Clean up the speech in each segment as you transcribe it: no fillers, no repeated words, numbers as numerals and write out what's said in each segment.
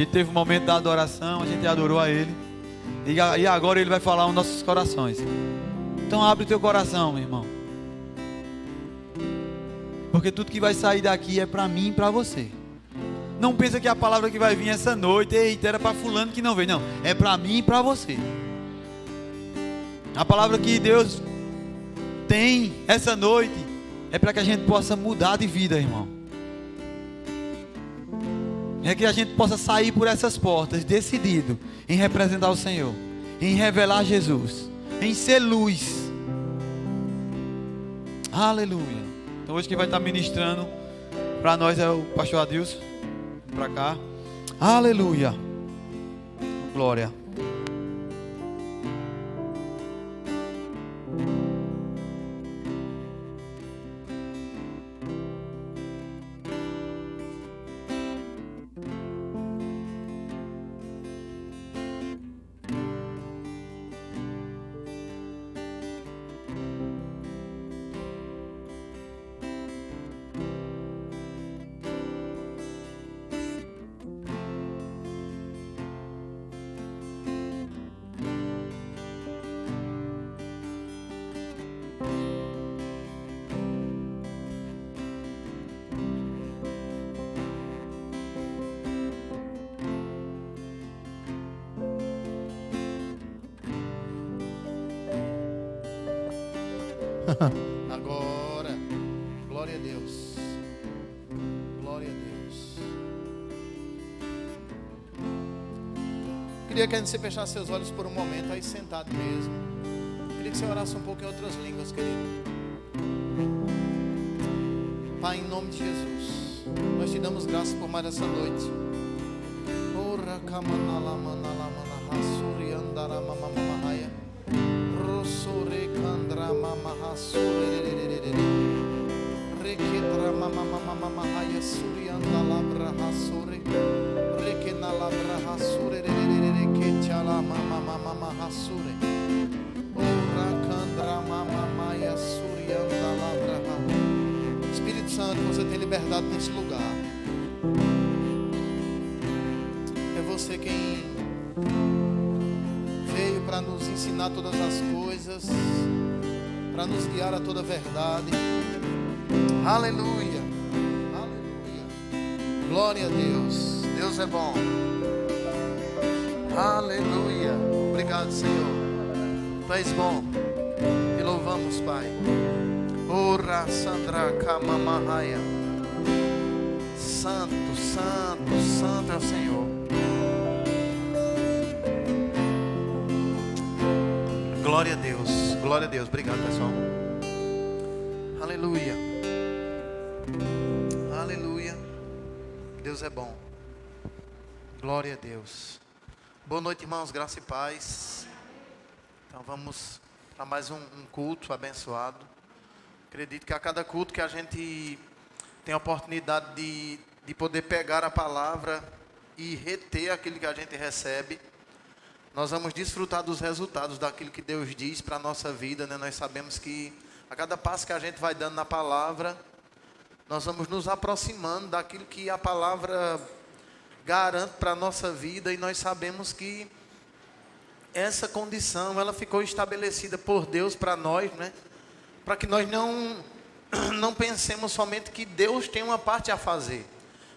gente teve um momento da adoração, a gente adorou a Ele. E agora Ele vai falar aos nossos corações. Então abre o teu coração, meu irmão. Porque tudo que vai sair daqui é para mim e para você. Não pensa que a palavra que vai vir essa noite, eita, era para fulano que não veio. Não, é para mim e para você. A palavra que Deus tem essa noite é para que a gente possa mudar de vida, irmão. É que a gente possa sair por essas portas decidido em representar o Senhor, em revelar Jesus, em ser luz. Aleluia. Então hoje quem vai estar ministrando para nós é o pastor Adilson. Para cá. Aleluia. Glória. Agora, glória a Deus, glória a Deus. Queria que você fechasse seus olhos por um momento, aí sentado mesmo. Queria que você orasse um pouco em outras línguas, querido. Pai, em nome de Jesus, nós te damos graças por mais essa noite. Ora kamanala manala manaha suriandara mamamahaya. Rosore kandra mamaha surerererere. Reketra mamamamahaya suriandala braha sure. Rekenala braha surerererere ketchala mamamamaha sure. Ora kandra mamamaya suriandala braha. Espírito Santo, você tem liberdade nesse lugar. É você quem veio para nos ensinar todas as coisas, para nos guiar a toda a verdade. Aleluia, aleluia, glória a Deus. Deus é bom. Aleluia, obrigado, Senhor. Tu és bom e louvamos, Pai. Ora Sandra Kamamahaya. Santo, santo, santo é o Senhor. Glória a Deus, glória a Deus. Obrigado, pessoal. Aleluia, aleluia. Deus é bom. Glória a Deus. Boa noite, irmãos, graça e paz. Então vamos para mais um culto abençoado. Acredito que a cada culto que a gente tem a oportunidade de poder pegar a palavra e reter aquilo que a gente recebe, nós vamos desfrutar dos resultados daquilo que Deus diz para a nossa vida, né? Nós sabemos que a cada passo que a gente vai dando na palavra, nós vamos nos aproximando daquilo que a palavra garante para a nossa vida, e nós sabemos que essa condição, ela ficou estabelecida por Deus para nós, né? Para que nós não pensemos somente que Deus tem uma parte a fazer.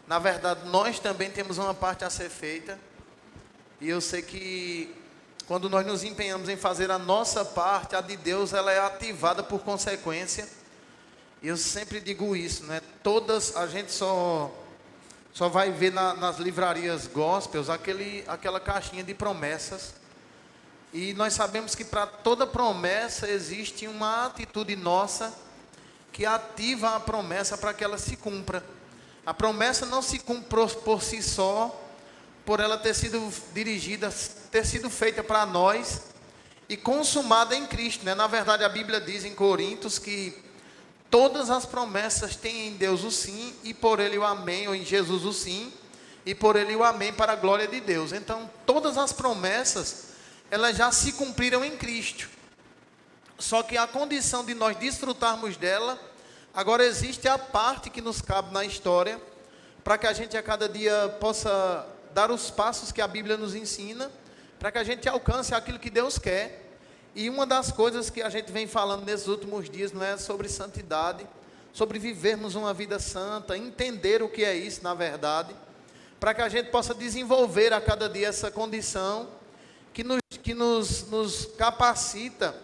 Na verdade, nós também temos uma parte a ser feita. E eu sei que quando nós nos empenhamos em fazer a nossa parte, a de Deus, ela é ativada por consequência. E eu sempre digo isso, né? A gente só vai ver nas livrarias gospels aquela caixinha de promessas. E nós sabemos que para toda promessa existe uma atitude nossa que ativa a promessa para que ela se cumpra. A promessa não se cumpre por si só, por ela ter sido dirigida, ter sido feita para nós e consumada em Cristo, né? Na verdade, a Bíblia diz em Coríntios que todas as promessas têm em Deus o sim, e por Ele o amém, ou em Jesus o sim, e por Ele o amém para a glória de Deus. Então, todas as promessas, elas já se cumpriram em Cristo. Só que a condição de nós desfrutarmos dela, agora existe a parte que nos cabe na história, para que a gente a cada dia possa dar os passos que a Bíblia nos ensina, para que a gente alcance aquilo que Deus quer. E uma das coisas que a gente vem falando nesses últimos dias não é sobre santidade, sobre vivermos uma vida santa, entender o que é isso na verdade, para que a gente possa desenvolver a cada dia essa condição que nos capacita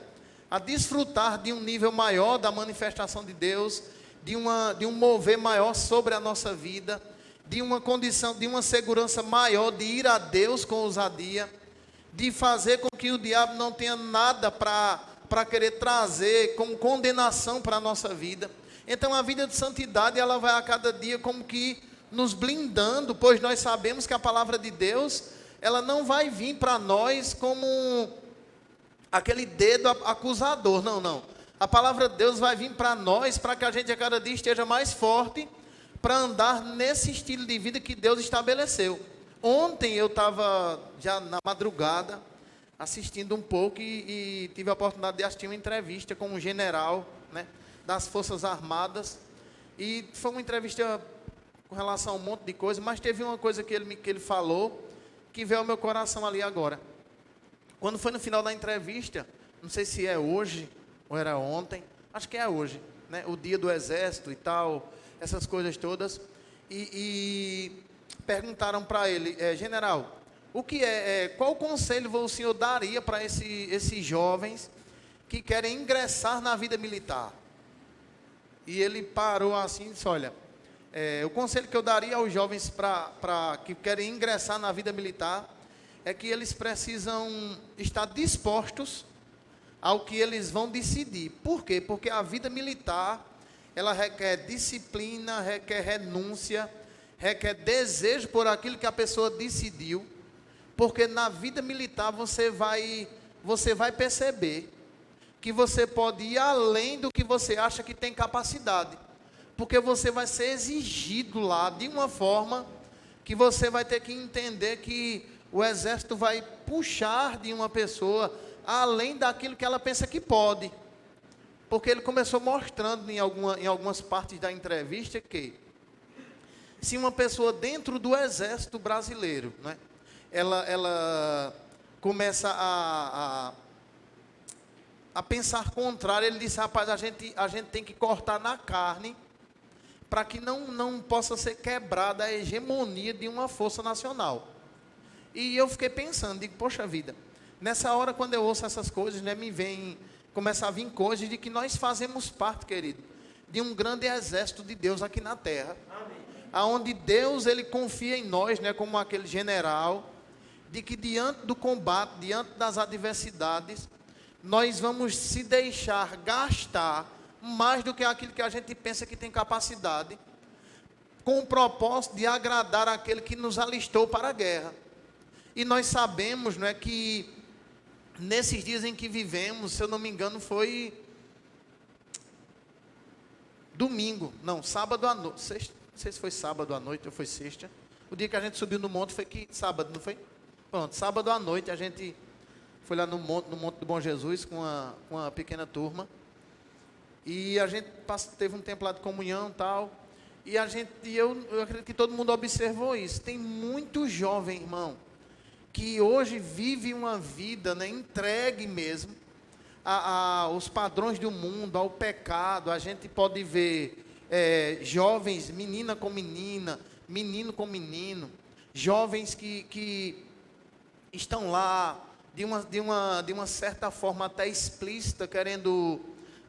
a desfrutar de um nível maior da manifestação de Deus, de um mover maior sobre a nossa vida, de uma condição, de uma segurança maior, de ir a Deus com ousadia, de fazer com que o diabo não tenha nada para querer trazer como condenação para a nossa vida. Então a vida de santidade, ela vai a cada dia como que nos blindando, pois nós sabemos que a palavra de Deus, ela não vai vir para nós como aquele dedo acusador, não. A palavra de Deus vai vir para nós, para que a gente a cada dia esteja mais forte, para andar nesse estilo de vida que Deus estabeleceu. Ontem eu estava já na madrugada, assistindo um pouco e tive a oportunidade de assistir uma entrevista com um general, né, das Forças Armadas, e foi uma entrevista com relação a um monte de coisa, mas teve uma coisa que ele falou, que veio ao meu coração ali agora. Quando foi no final da entrevista, não sei se é hoje, ou era ontem, acho que é hoje, né, o dia do exército e tal, essas coisas todas, e perguntaram para ele, general, qual conselho o senhor daria para esses jovens que querem ingressar na vida militar? E ele parou assim e disse, olha, o conselho que eu daria aos jovens que querem ingressar na vida militar é que eles precisam estar dispostos ao que eles vão decidir. Por quê? Porque a vida militar, ela requer disciplina, requer renúncia, requer desejo por aquilo que a pessoa decidiu, porque na vida militar você vai perceber que você pode ir além do que você acha que tem capacidade, porque você vai ser exigido lá de uma forma que você vai ter que entender que o exército vai puxar de uma pessoa além daquilo que ela pensa que pode, porque ele começou mostrando em algumas partes da entrevista que se uma pessoa dentro do exército brasileiro, né, ela começa a pensar contrário, ele disse, rapaz, a gente tem que cortar na carne, para que não possa ser quebrada a hegemonia de uma força nacional. E eu fiquei pensando, digo, poxa vida, nessa hora quando eu ouço essas coisas, né, começa a vir coisas de que nós fazemos parte, querido, de um grande exército de Deus aqui na terra, aonde Deus, ele confia em nós, né, como aquele general, de que diante do combate, diante das adversidades, nós vamos se deixar gastar mais do que aquilo que a gente pensa que tem capacidade, com o propósito de agradar aquele que nos alistou para a guerra. E nós sabemos, não é, que nesses dias em que vivemos, se eu não me engano, foi sábado à noite, sexta, não sei se foi sábado à noite ou foi sexta, o dia que a gente subiu no monte foi sábado, não foi? Pronto, sábado à noite a gente foi lá no Monte do Bom Jesus com uma pequena turma, e a gente teve um tempo lá de comunhão e tal, e eu acredito que todo mundo observou isso. Tem muito jovem, irmão, que hoje vive uma vida, né, entregue mesmo aos padrões do mundo, ao pecado. A gente pode ver jovens, menina com menina, menino com menino, jovens que estão lá de uma certa forma até explícita, querendo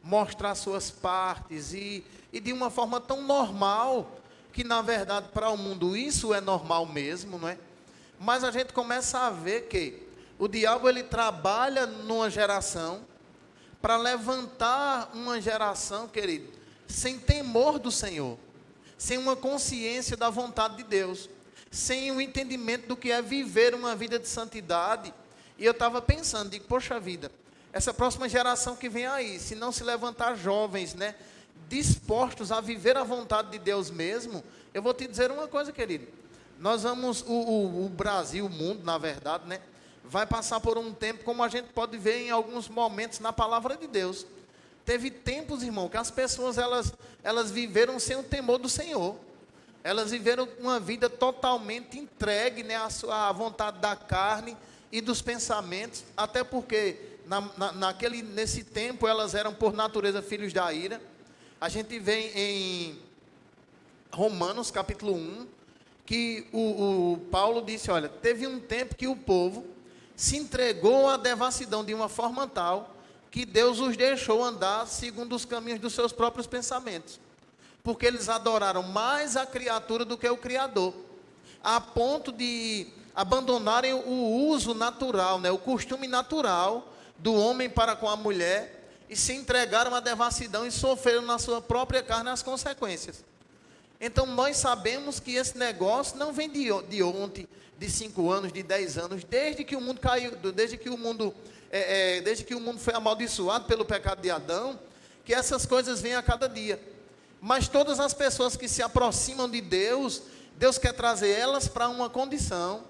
mostrar suas partes, e de uma forma tão normal, que na verdade para o mundo isso é normal mesmo, não é? Mas a gente começa a ver que o diabo, ele trabalha numa geração, para levantar uma geração, querido, sem temor do Senhor, sem uma consciência da vontade de Deus, sem o entendimento do que é viver uma vida de santidade. E eu estava pensando, digo, poxa vida, essa próxima geração que vem aí, se não se levantar jovens, né, dispostos a viver a vontade de Deus mesmo, eu vou te dizer uma coisa, querido, nós vamos, o Brasil, o mundo, na verdade, né, vai passar por um tempo, como a gente pode ver em alguns momentos na palavra de Deus. Teve tempos, irmão, que as pessoas, elas viveram sem o temor do Senhor. Elas viveram uma vida totalmente entregue, né, à vontade da carne e dos pensamentos, até porque nesse tempo elas eram por natureza filhos da ira. A gente vê em Romanos capítulo 1, que o Paulo disse, olha, teve um tempo que o povo se entregou à devassidão de uma forma tal, que Deus os deixou andar segundo os caminhos dos seus próprios pensamentos. Porque eles adoraram mais a criatura do que o Criador, a ponto de abandonarem o uso natural, né, o costume natural do homem para com a mulher, e se entregaram à devassidão e sofreram na sua própria carne as consequências. Então nós sabemos que esse negócio não vem de ontem, de 5 anos, de 10 anos, desde que o mundo caiu, desde que o mundo foi amaldiçoado pelo pecado de Adão, que essas coisas vêm a cada dia. Mas todas as pessoas que se aproximam de Deus, Deus quer trazer elas para uma condição,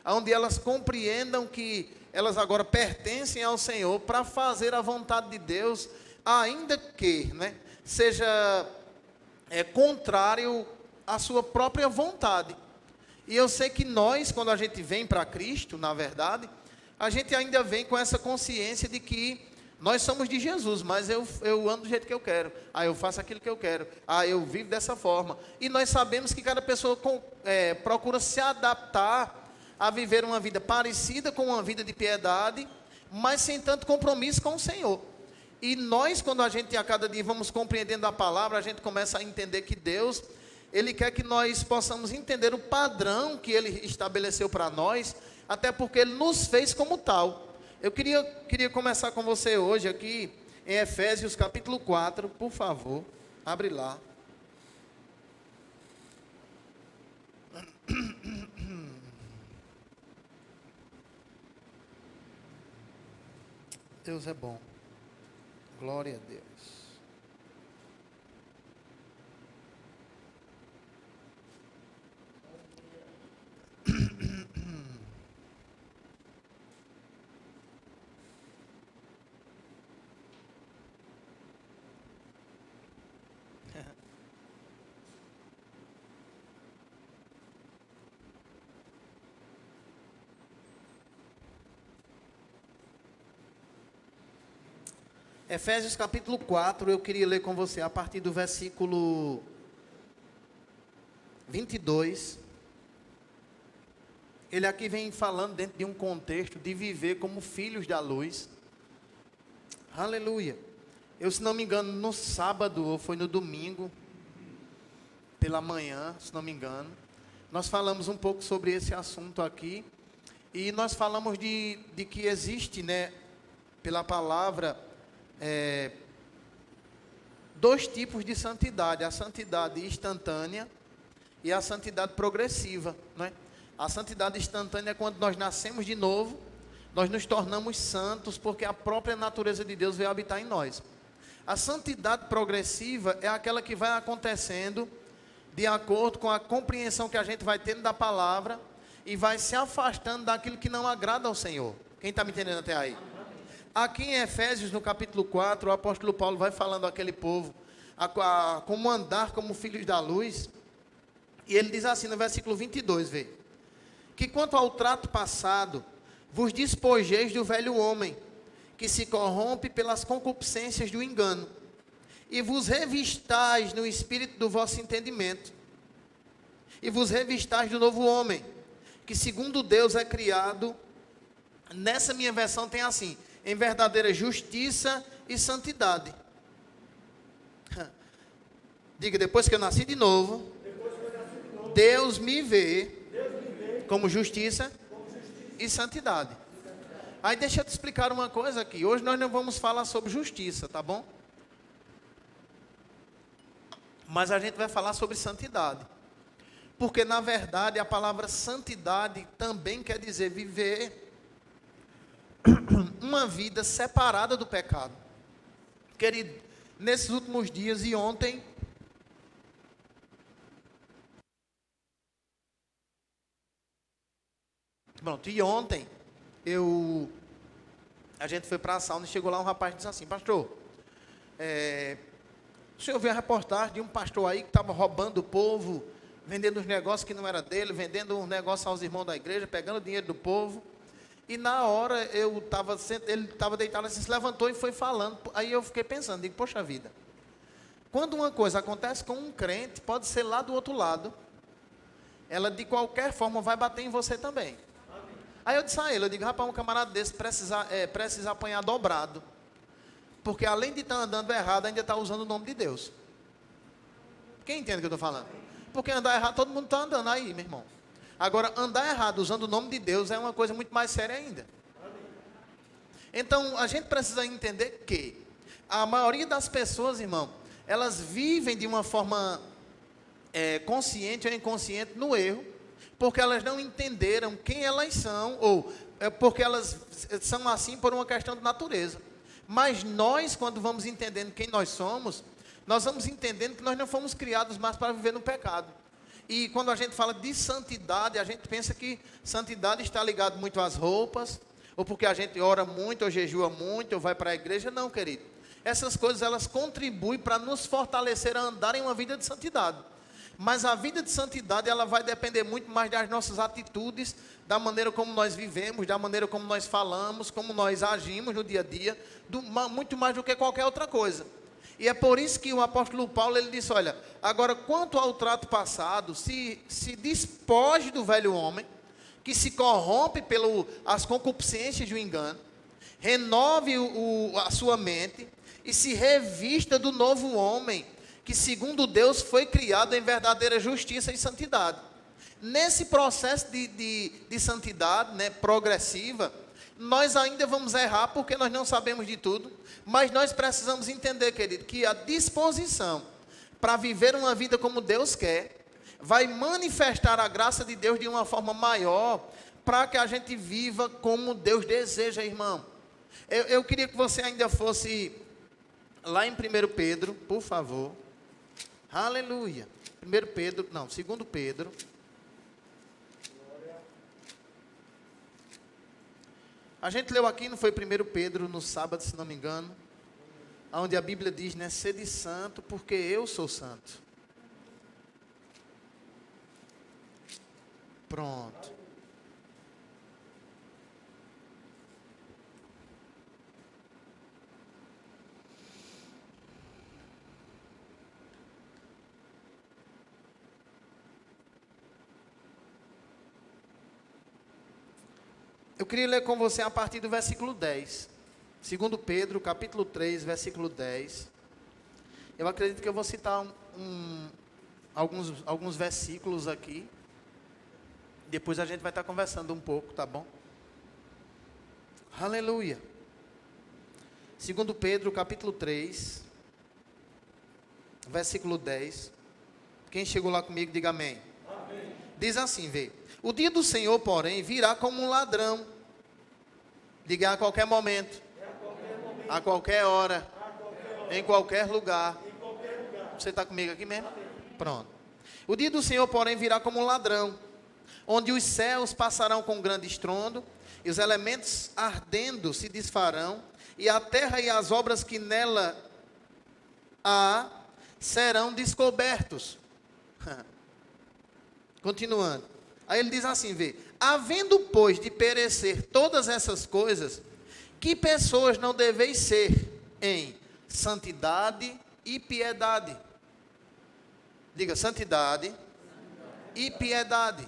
onde elas compreendam que elas agora pertencem ao Senhor, para fazer a vontade de Deus, ainda que, né, seja contrário à sua própria vontade. E eu sei que nós, quando a gente vem para Cristo, na verdade, a gente ainda vem com essa consciência de que nós somos de Jesus, mas eu ando do jeito que eu quero, eu faço aquilo que eu quero, eu vivo dessa forma. E nós sabemos que cada pessoa procura se adaptar a viver uma vida parecida com uma vida de piedade, mas sem tanto compromisso com o Senhor. E nós, quando a gente a cada dia vamos compreendendo a palavra, a gente começa a entender que Deus, Ele quer que nós possamos entender o padrão que Ele estabeleceu para nós, até porque Ele nos fez como tal. Eu queria começar com você hoje aqui, em Efésios capítulo 4, por favor, abre lá. Deus é bom. Glória a Deus. Efésios capítulo 4, eu queria ler com você a partir do versículo 22. Ele aqui vem falando dentro de um contexto de viver como filhos da luz. Aleluia. Eu, se não me engano, no sábado, ou foi no domingo, pela manhã, se não me engano, nós falamos um pouco sobre esse assunto aqui. E nós falamos de que existe, né, pela palavra, dois tipos de santidade: a santidade instantânea e a santidade progressiva, né? A santidade instantânea é quando nós nascemos de novo, nós nos tornamos santos porque a própria natureza de Deus veio habitar em nós. A santidade progressiva é aquela que vai acontecendo de acordo com a compreensão que a gente vai tendo da palavra e vai se afastando daquilo que não agrada ao Senhor. Quem está me entendendo até aí? Aqui em Efésios, no capítulo 4, o apóstolo Paulo vai falando àquele povo como andar como filhos da luz. E ele diz assim no versículo 22, vê: que quanto ao trato passado, vos despojeis do velho homem, que se corrompe pelas concupiscências do engano, e vos revistais no espírito do vosso entendimento, e vos revistais do novo homem, que segundo Deus é criado. Nessa minha versão tem assim: em verdadeira justiça e santidade. Diga: depois que eu nasci de novo, Deus me vê como justiça e santidade. Aí deixa eu te explicar uma coisa aqui. Hoje nós não vamos falar sobre justiça, tá bom? Mas a gente vai falar sobre santidade. Porque na verdade a palavra santidade também quer dizer viver uma vida separada do pecado. Querido, nesses últimos dias e ontem, a gente foi para a sauna e chegou lá um rapaz e disse assim: pastor, o senhor viu a reportagem de um pastor aí que estava roubando o povo vendendo uns negócios que não era dele, vendendo um negócio aos irmãos da igreja, pegando o dinheiro do povo. E na hora ele estava deitado, assim, se levantou e foi falando. Aí eu fiquei pensando, digo, poxa vida, quando uma coisa acontece com um crente, pode ser lá do outro lado, ela de qualquer forma vai bater em você também. Aí eu disse a ele, eu digo, rapaz, um camarada desse precisa apanhar dobrado. Porque além de estar andando errado, ainda está usando o nome de Deus. Quem entende o que eu estou falando? Porque andar errado, todo mundo está andando aí, meu irmão. Agora, andar errado usando o nome de Deus é uma coisa muito mais séria ainda. Então, a gente precisa entender que a maioria das pessoas, irmão, elas vivem de uma forma consciente ou inconsciente no erro, porque elas não entenderam quem elas são, ou porque elas são assim por uma questão de natureza. Mas nós, quando vamos entendendo quem nós somos, nós vamos entendendo que nós não fomos criados mais para viver no pecado. E quando a gente fala de santidade, a gente pensa que santidade está ligado muito às roupas, ou porque a gente ora muito, ou jejua muito, ou vai para a igreja. Não, querido. Essas coisas, elas contribuem para nos fortalecer a andar em uma vida de santidade. Mas a vida de santidade, ela vai depender muito mais das nossas atitudes, da maneira como nós vivemos, da maneira como nós falamos, como nós agimos no dia a dia, muito mais do que qualquer outra coisa. E é por isso que o apóstolo Paulo, ele disse, olha, agora quanto ao trato passado, se despoje do velho homem, que se corrompe pelas concupiscências do engano, renove a sua mente e se revista do novo homem, que segundo Deus foi criado em verdadeira justiça e santidade. Nesse processo de santidade, né, progressiva, nós ainda vamos errar porque nós não sabemos de tudo, mas nós precisamos entender, querido, que a disposição para viver uma vida como Deus quer, vai manifestar a graça de Deus de uma forma maior, para que a gente viva como Deus deseja, irmão. Eu queria que você ainda fosse lá em 1 Pedro, por favor. Aleluia. 2 Pedro. A gente leu aqui, não foi 1 Pedro, no sábado, se não me engano, onde a Bíblia diz, né, sede santo, porque eu sou santo. Pronto. Eu queria ler com você a partir do versículo 10. 2 Pedro, capítulo 3, versículo 10. Eu acredito que eu vou citar alguns versículos aqui. Depois a gente vai estar conversando um pouco, tá bom? Aleluia. 2 Pedro, capítulo 3, versículo 10. Quem chegou lá comigo, diga amém. Amém. Diz assim, vê. O dia do Senhor, porém, virá como um ladrão. Diga a qualquer momento. A qualquer hora. Em qualquer lugar. Você está comigo aqui mesmo? Pronto. O dia do Senhor, porém, virá como um ladrão, onde os céus passarão com grande estrondo, e os elementos ardendo se desfarão, e a terra e as obras que nela há serão descobertos. Continuando. Aí ele diz assim, vê. Havendo, pois, de perecer todas essas coisas, que pessoas não deveis ser em santidade e piedade? Diga, santidade e piedade.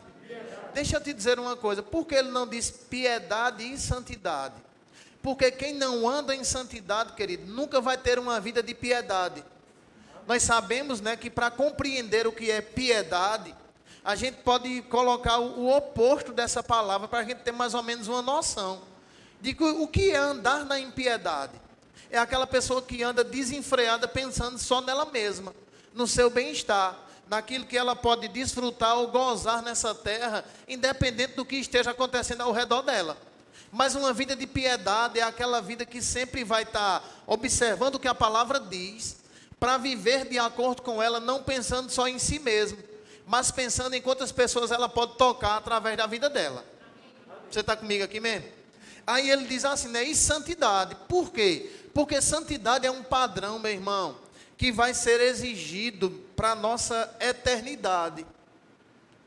Deixa eu te dizer uma coisa, por que ele não diz piedade e santidade? Porque quem não anda em santidade, querido, nunca vai ter uma vida de piedade. Nós sabemos, né, que para compreender o que é piedade, a gente pode colocar o oposto dessa palavra, para a gente ter mais ou menos uma noção. De o que é andar na impiedade? É aquela pessoa que anda desenfreada, pensando só nela mesma, no seu bem-estar, naquilo que ela pode desfrutar ou gozar nessa terra, independente do que esteja acontecendo ao redor dela. Mas uma vida de piedade é aquela vida que sempre vai estar observando o que a palavra diz, para viver de acordo com ela, não pensando só em si mesmo, mas pensando em quantas pessoas ela pode tocar através da vida dela. Você está comigo aqui mesmo? Aí ele diz assim, né? E santidade. Por quê? Porque santidade é um padrão, meu irmão, que vai ser exigido para a nossa eternidade.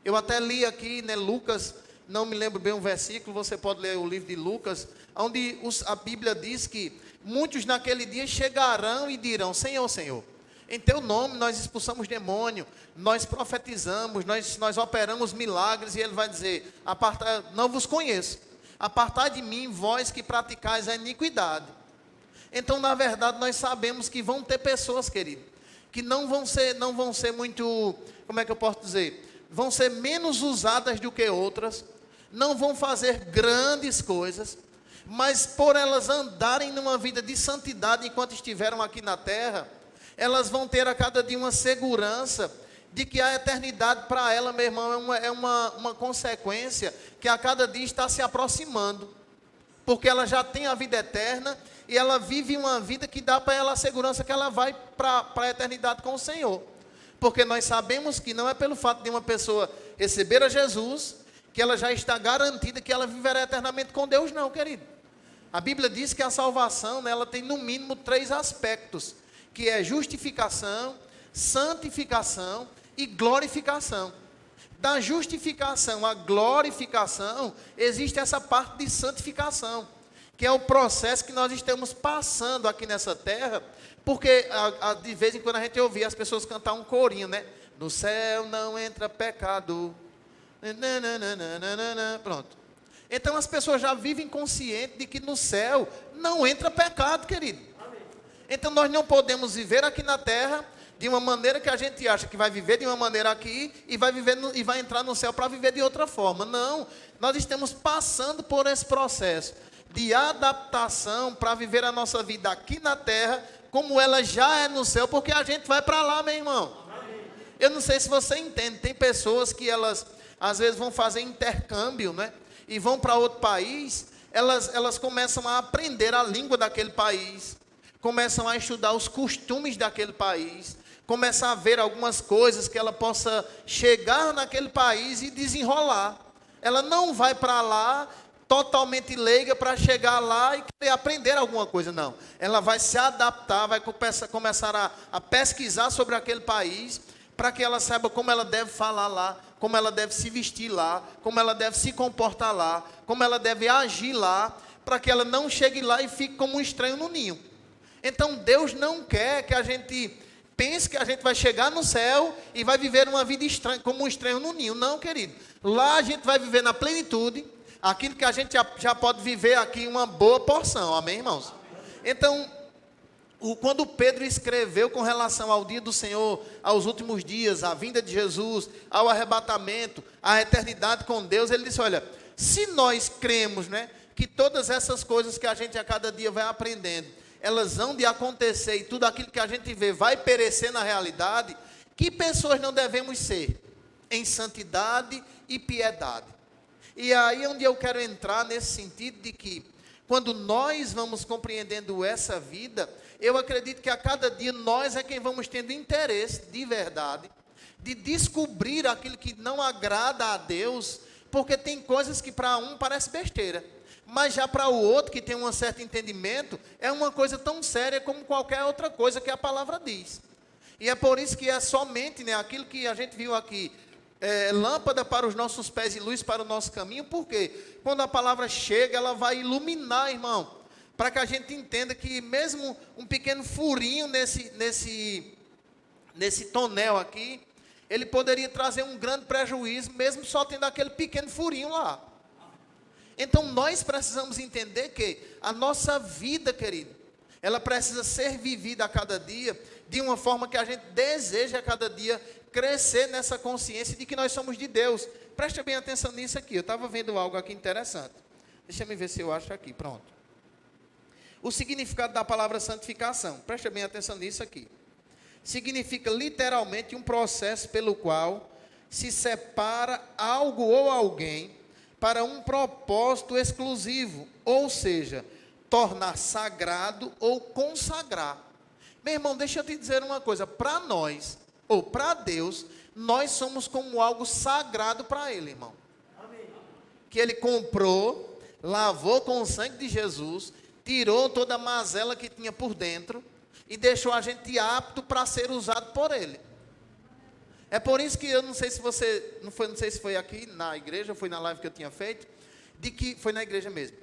Eu até li aqui, né, Lucas, não me lembro bem o versículo, você pode ler o livro de Lucas, onde a Bíblia diz que muitos naquele dia chegarão e dirão: Senhor, Senhor, em teu nome nós expulsamos demônio, nós profetizamos, nós operamos milagres. E ele vai dizer: não vos conheço, apartai de mim, vós que praticais a iniquidade. Então, na verdade, nós sabemos que vão ter pessoas, querido, que não vão ser muito, como é que eu posso dizer? Vão ser menos usadas do que outras, não vão fazer grandes coisas, mas por elas andarem numa vida de santidade enquanto estiveram aqui na terra, elas vão ter a cada dia uma segurança de que a eternidade para ela, meu irmão, é uma consequência que a cada dia está se aproximando, porque ela já tem a vida eterna e ela vive uma vida que dá para ela a segurança que ela vai para a eternidade com o Senhor. Porque nós sabemos que não é pelo fato de uma pessoa receber a Jesus que ela já está garantida que ela viverá eternamente com Deus, não, querido. A Bíblia diz que a salvação, né, ela tem no mínimo 3 aspectos, que é justificação, santificação e glorificação. Da justificação à glorificação, existe essa parte de santificação, que é o processo que nós estamos passando aqui nessa terra, porque de vez em quando a gente ouvia as pessoas cantar um corinho, né? No céu não entra pecado. Pronto. Então as pessoas já vivem conscientes de que no céu não entra pecado, querido. Então nós não podemos viver aqui na terra de uma maneira que a gente acha que vai viver de uma maneira aqui e vai entrar no céu para viver de outra forma. Não, nós estamos passando por esse processo de adaptação para viver a nossa vida aqui na terra como ela já é no céu, porque a gente vai para lá, meu irmão. Eu não sei se você entende, tem pessoas que elas às vezes vão fazer intercâmbio, né? E vão para outro país, elas começam a aprender a língua daquele país, começam a estudar os costumes daquele país, começam a ver algumas coisas que ela possa chegar naquele país e desenrolar. Ela não vai para lá totalmente leiga para chegar lá e querer aprender alguma coisa, não. Ela vai se adaptar, vai começar a pesquisar sobre aquele país, para que ela saiba como ela deve falar lá, como ela deve se vestir lá, como ela deve se comportar lá, como ela deve agir lá, para que ela não chegue lá e fique como um estranho no ninho. Então Deus não quer que a gente pense que a gente vai chegar no céu e vai viver uma vida estranha, como um estranho no ninho. Não, querido. Lá a gente vai viver na plenitude, aquilo que a gente já pode viver aqui uma boa porção, amém, irmãos? Então, quando Pedro escreveu com relação ao dia do Senhor, aos últimos dias, à vinda de Jesus, ao arrebatamento, à eternidade com Deus, ele disse: olha, se nós cremos, né, que todas essas coisas que a gente a cada dia vai aprendendo, elas vão de acontecer e tudo aquilo que a gente vê vai perecer na realidade, que pessoas não devemos ser? Em santidade e piedade. E aí é onde eu quero entrar nesse sentido de que, quando nós vamos compreendendo essa vida, eu acredito que a cada dia nós é quem vamos tendo interesse de verdade, de descobrir aquilo que não agrada a Deus, porque tem coisas que para um parece besteira, mas já para o outro que tem um certo entendimento, é uma coisa tão séria como qualquer outra coisa que a palavra diz. E é por isso que é somente, né, aquilo que a gente viu aqui, lâmpada para os nossos pés e luz para o nosso caminho. Porque quando a palavra chega, ela vai iluminar, irmão, para que a gente entenda que mesmo um pequeno furinho nesse tonel aqui, ele poderia trazer um grande prejuízo, mesmo só tendo aquele pequeno furinho lá. Então nós precisamos entender que a nossa vida, querido, ela precisa ser vivida a cada dia de uma forma que a gente deseja a cada dia crescer nessa consciência de que nós somos de Deus. Preste bem atenção nisso aqui. Eu estava vendo algo aqui interessante. Deixa eu ver se eu acho aqui. Pronto. O significado da palavra santificação. Preste bem atenção nisso aqui. Significa literalmente um processo pelo qual se separa algo ou alguém para um propósito exclusivo. Ou seja, tornar sagrado ou consagrar. Meu irmão, deixa eu te dizer uma coisa. Para nós, ou para Deus, nós somos como algo sagrado para Ele, irmão. Amém. Que Ele comprou, lavou com o sangue de Jesus, tirou toda a mazela que tinha por dentro e deixou a gente apto para ser usado por Ele. É por isso que eu não sei se você, não sei se foi aqui na igreja, ou foi na live que eu tinha feito, de que, foi na igreja mesmo,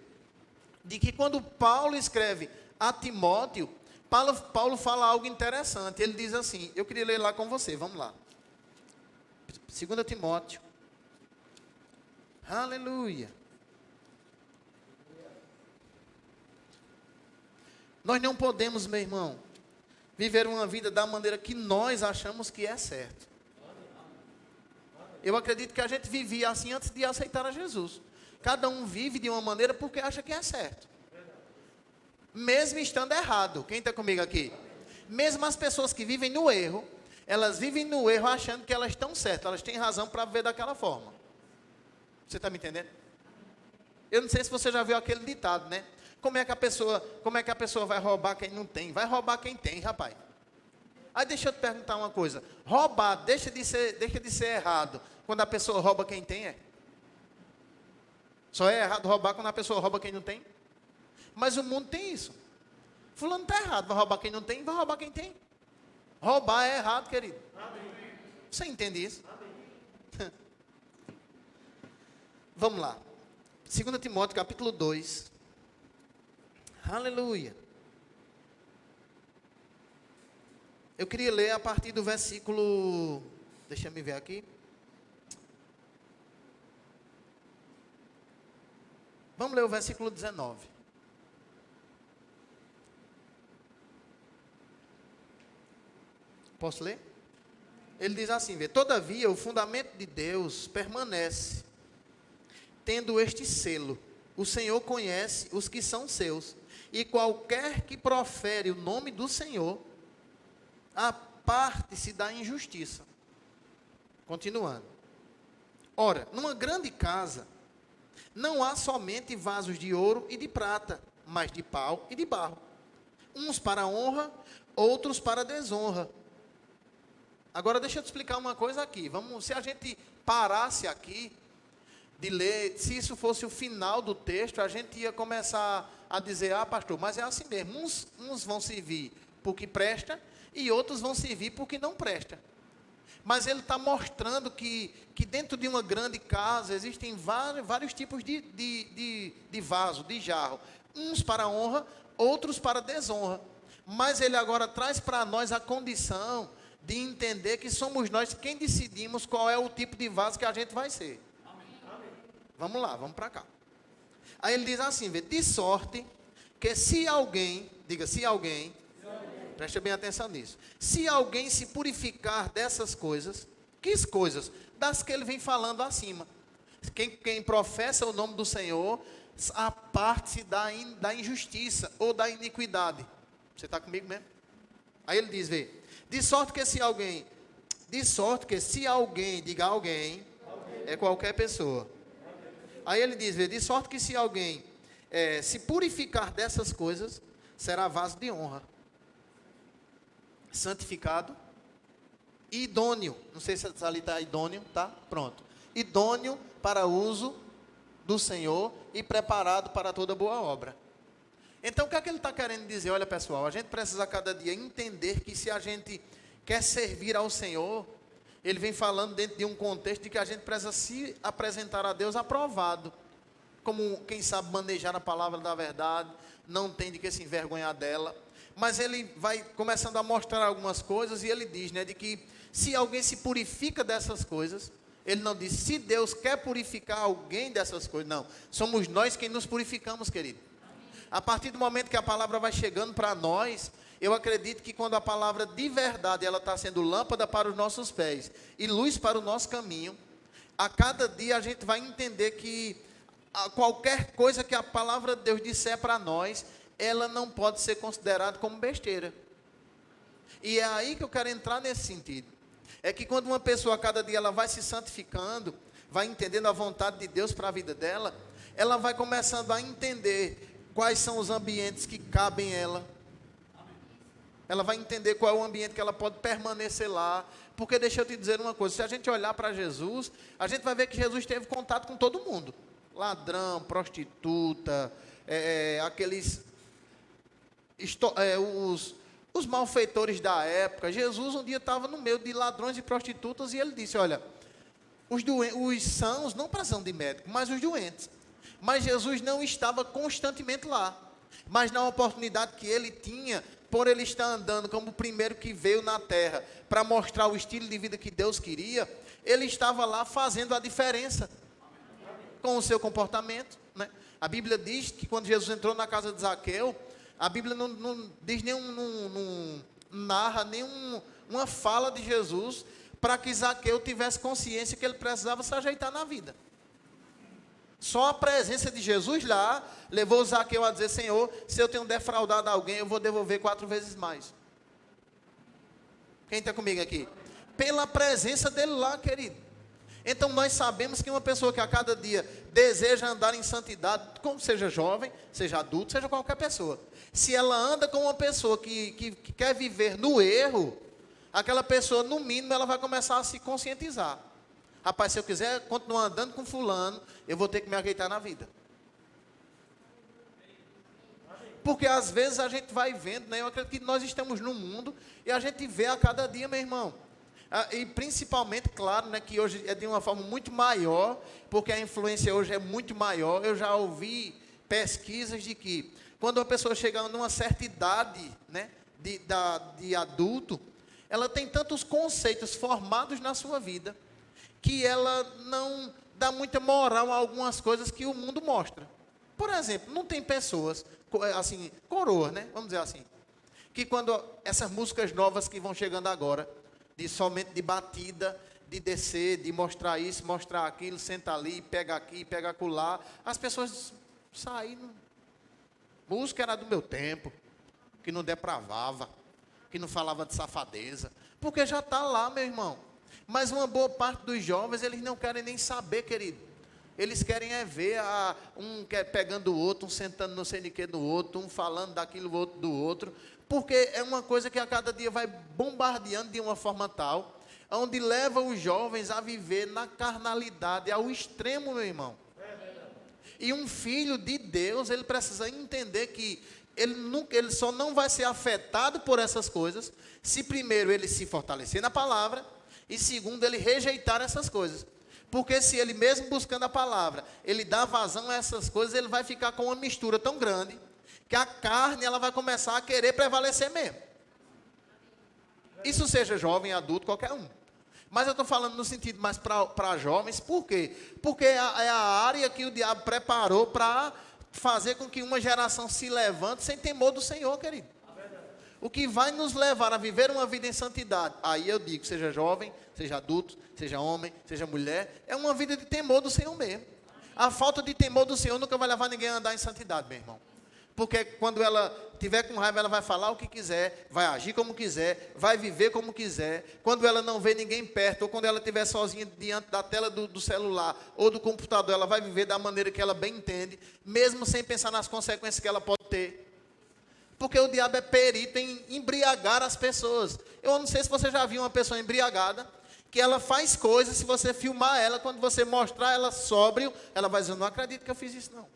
de que quando Paulo escreve a Timóteo, Paulo fala algo interessante, ele diz assim, eu queria ler lá com você, vamos lá. 2 Timóteo, aleluia. Nós não podemos, meu irmão, viver uma vida da maneira que nós achamos que é certo. Eu acredito que a gente vivia assim antes de aceitar a Jesus. Cada um vive de uma maneira porque acha que é certo. Mesmo estando errado. Quem está comigo aqui? Mesmo as pessoas que vivem no erro, elas vivem no erro achando que elas estão certas. Elas têm razão para viver daquela forma. Você está me entendendo? Eu não sei se você já viu aquele ditado, né? Como é que a pessoa vai roubar quem não tem? Vai roubar quem tem, rapaz. Aí deixa eu te perguntar uma coisa. Roubar deixa de ser errado quando a pessoa rouba quem tem, é? Só é errado roubar quando a pessoa rouba quem não tem? Mas o mundo tem isso. Fulano está errado, vai roubar quem não tem, vai roubar quem tem. Roubar é errado, querido. Amém. Você entende isso? Amém. Vamos lá. 2 Timóteo capítulo 2. Aleluia. Eu queria ler a partir do versículo, deixa eu me ver aqui. Vamos ler o versículo 19. Posso ler? Ele diz assim, vê, todavia o fundamento de Deus permanece, tendo este selo, o Senhor conhece os que são seus, e qualquer que profere o nome do Senhor, aparte-se da injustiça. Continuando. Ora, numa grande casa, não há somente vasos de ouro e de prata, mas de pau e de barro. Uns para honra, outros para desonra. Agora deixa eu te explicar uma coisa aqui. Se a gente parasse aqui de ler, se isso fosse o final do texto, a gente ia começar a dizer, pastor, mas é assim mesmo. Uns vão servir por que presta, e outros vão servir por que não presta. Mas ele está mostrando que dentro de uma grande casa existem vários tipos de vaso, de jarro. Uns para honra, outros para desonra. Mas ele agora traz para nós a condição de entender que somos nós quem decidimos qual é o tipo de vaso que a gente vai ser. Amém. Vamos lá, vamos para cá. Aí ele diz assim, de sorte que se alguém, diga, se alguém, preste bem atenção nisso. Se alguém se purificar dessas coisas, que coisas? Das que ele vem falando acima. Quem professa o nome do Senhor, aparte-se da injustiça ou da iniquidade. Você está comigo mesmo? Aí ele diz, de sorte que se alguém, diga alguém, é qualquer pessoa. Aí ele diz, de sorte que se alguém se purificar dessas coisas, será vaso de honra, santificado, idôneo, não sei se ali está idôneo, tá? Pronto. Idôneo para uso do Senhor e preparado para toda boa obra. Então, o que é que ele está querendo dizer? Olha, pessoal, a gente precisa cada dia entender que se a gente quer servir ao Senhor, ele vem falando dentro de um contexto de que a gente precisa se apresentar a Deus aprovado, como quem sabe manejar a palavra da verdade, não tem de que se envergonhar dela. Mas ele vai começando a mostrar algumas coisas e ele diz, de que se alguém se purifica dessas coisas, ele não diz, se Deus quer purificar alguém dessas coisas, não. Somos nós quem nos purificamos, querido. A partir do momento que a palavra vai chegando para nós, eu acredito que quando a palavra de verdade, ela está sendo lâmpada para os nossos pés e luz para o nosso caminho, a cada dia a gente vai entender que qualquer coisa que a palavra de Deus disser para nós, ela não pode ser considerada como besteira. E é aí que eu quero entrar nesse sentido. É que quando uma pessoa, a cada dia, ela vai se santificando, vai entendendo a vontade de Deus para a vida dela, ela vai começando a entender quais são os ambientes que cabem ela. Ela vai entender qual é o ambiente que ela pode permanecer lá. Porque deixa eu te dizer uma coisa, se a gente olhar para Jesus, a gente vai ver que Jesus teve contato com todo mundo. Ladrão, prostituta, os malfeitores da época. Jesus um dia estava no meio de ladrões e prostitutas e ele disse, olha, os sãos não precisam de médico, mas os doentes. Mas Jesus não estava constantemente lá. Mas na oportunidade que ele tinha, por ele estar andando como o primeiro que veio na terra, para mostrar o estilo de vida que Deus queria, ele estava lá fazendo a diferença com o seu comportamento, né? A Bíblia diz que quando Jesus entrou na casa de Zaqueu, a Bíblia não diz não narra nenhuma fala de Jesus para que Zaqueu tivesse consciência que ele precisava se ajeitar na vida. Só a presença de Jesus lá levou Zaqueu a dizer, Senhor, se eu tenho defraudado alguém, eu vou devolver 4 vezes mais. Quem está comigo aqui? Pela presença dele lá, querido. Então nós sabemos que uma pessoa que a cada dia deseja andar em santidade, como seja jovem, seja adulto, seja qualquer pessoa, se ela anda com uma pessoa que quer viver no erro, aquela pessoa, no mínimo, ela vai começar a se conscientizar. Rapaz, se eu quiser continuar andando com fulano, eu vou ter que me ajeitar na vida. Porque às vezes a gente vai vendo, né? Eu acredito que nós estamos no mundo e a gente vê a cada dia, meu irmão. E principalmente, claro, né, que hoje é de uma forma muito maior, porque a influência hoje é muito maior. Eu já ouvi pesquisas de que quando uma pessoa chega numa certa idade, né, de adulto, ela tem tantos conceitos formados na sua vida, que ela não dá muita moral a algumas coisas que o mundo mostra. Por exemplo, não tem pessoas, assim, coroas, né, vamos dizer assim, que quando essas músicas novas que vão chegando agora, somente de batida, de descer, de mostrar isso, mostrar aquilo, senta ali, pega aqui, pega acolá, as pessoas saem. Música era do meu tempo, que não depravava, que não falava de safadeza, porque já está lá, meu irmão. Mas uma boa parte dos jovens, eles não querem nem saber, querido. Eles querem ver um pegando o outro, um sentando não sei de que do outro, um falando daquilo outro do outro, porque é uma coisa que a cada dia vai bombardeando de uma forma tal, onde leva os jovens a viver na carnalidade ao extremo, meu irmão. E um filho de Deus, ele precisa entender que ele só não vai ser afetado por essas coisas, se primeiro ele se fortalecer na palavra, e segundo ele rejeitar essas coisas. Porque se ele mesmo buscando a palavra, ele dá vazão a essas coisas, ele vai ficar com uma mistura tão grande, que a carne ela vai começar a querer prevalecer mesmo. Isso seja jovem, adulto, qualquer um. Mas eu estou falando no sentido mais para jovens, por quê? Porque é a área que o diabo preparou para fazer com que uma geração se levante sem temor do Senhor, querido. O que vai nos levar a viver uma vida em santidade, aí eu digo, seja jovem, seja adulto, seja homem, seja mulher, é uma vida de temor do Senhor mesmo. A falta de temor do Senhor nunca vai levar ninguém a andar em santidade, meu irmão. Porque quando ela tiver com raiva, ela vai falar o que quiser, vai agir como quiser, vai viver como quiser. Quando ela não vê ninguém perto, ou quando ela estiver sozinha diante da tela do celular ou do computador, ela vai viver da maneira que ela bem entende, mesmo sem pensar nas consequências que ela pode ter. Porque o diabo é perito em embriagar as pessoas. Eu não sei se você já viu uma pessoa embriagada, que ela faz coisas, se você filmar ela, quando você mostrar ela sóbrio, ela vai dizer, eu não acredito que eu fiz isso não.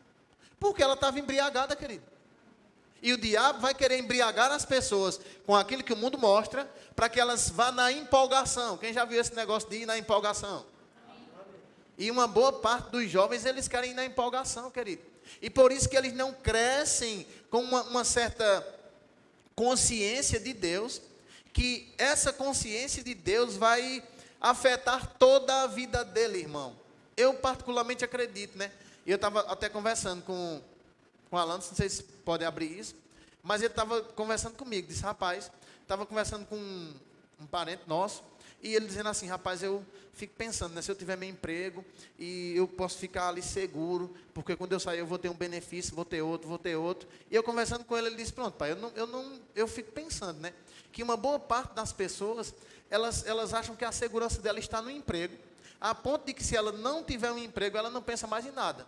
Porque ela estava embriagada, querido. E o diabo vai querer embriagar as pessoas com aquilo que o mundo mostra, para que elas vá na empolgação. Quem já viu esse negócio de ir na empolgação? E uma boa parte dos jovens, eles querem ir na empolgação, querido. E por isso que eles não crescem com uma certa consciência de Deus, que essa consciência de Deus vai afetar toda a vida dele, irmão. Eu particularmente acredito, né? E eu estava até conversando com o Alan, não sei se pode abrir isso, mas ele estava conversando comigo, disse, rapaz, estava conversando com um parente nosso, e ele dizendo assim, rapaz, eu fico pensando, né, se eu tiver meu emprego, e eu posso ficar ali seguro, porque quando eu sair eu vou ter um benefício, vou ter outro, e eu conversando com ele, ele disse, pronto, pai, eu fico pensando, né, que uma boa parte das pessoas, elas acham que a segurança dela está no emprego, a ponto de que se ela não tiver um emprego, ela não pensa mais em nada.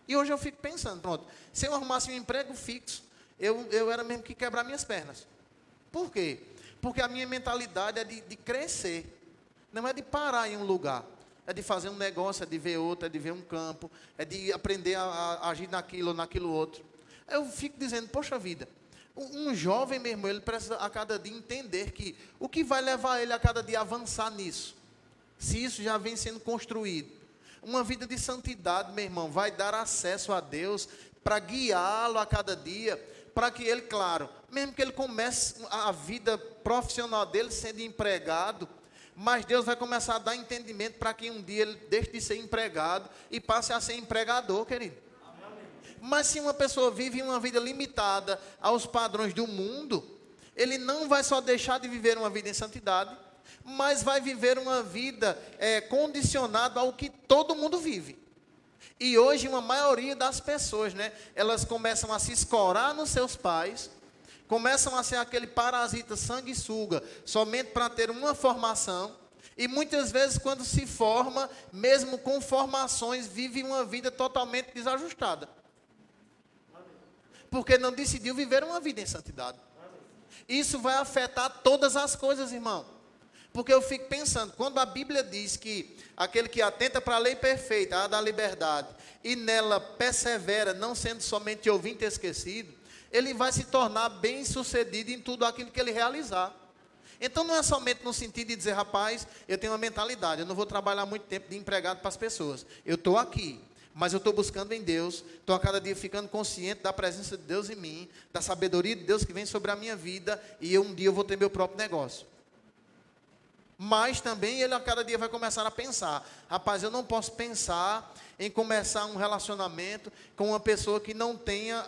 E hoje eu fico pensando, pronto, se eu arrumasse um emprego fixo, eu era mesmo que quebrar minhas pernas. Por quê? Porque a minha mentalidade é de crescer, não é de parar em um lugar, é de fazer um negócio, é de ver outro, é de ver um campo, é de aprender a agir naquilo ou naquilo outro. Eu fico dizendo, poxa vida, Um jovem, meu irmão, ele precisa a cada dia entender que o que vai levar ele a cada dia a avançar nisso, se isso já vem sendo construído. Uma vida de santidade, meu irmão, vai dar acesso a Deus para guiá-lo a cada dia, para que ele, claro, mesmo que ele comece a vida profissional dele sendo empregado, mas Deus vai começar a dar entendimento para que um dia ele deixe de ser empregado e passe a ser empregador, querido. Mas se uma pessoa vive uma vida limitada aos padrões do mundo, ele não vai só deixar de viver uma vida em santidade, mas vai viver uma vida condicionada ao que todo mundo vive. E hoje uma maioria das pessoas, né, elas começam a se escorar nos seus pais, começam a ser aquele parasita sanguessuga, somente para ter uma formação, e muitas vezes quando se forma, mesmo com formações, vive uma vida totalmente desajustada. Porque não decidiu viver uma vida em santidade. Isso vai afetar todas as coisas, irmão. Porque eu fico pensando, quando a Bíblia diz que aquele que atenta para a lei perfeita, a da liberdade, e nela persevera, não sendo somente ouvinte esquecido, ele vai se tornar bem sucedido em tudo aquilo que ele realizar. Então não é somente no sentido de dizer, rapaz, eu tenho uma mentalidade, eu não vou trabalhar muito tempo de empregado para as pessoas. Eu estou aqui, mas eu estou buscando em Deus, estou a cada dia ficando consciente da presença de Deus em mim, da sabedoria de Deus que vem sobre a minha vida, e um dia eu vou ter meu próprio negócio. Mas também ele a cada dia vai começar a pensar, rapaz, eu não posso pensar em começar um relacionamento com uma pessoa que não tenha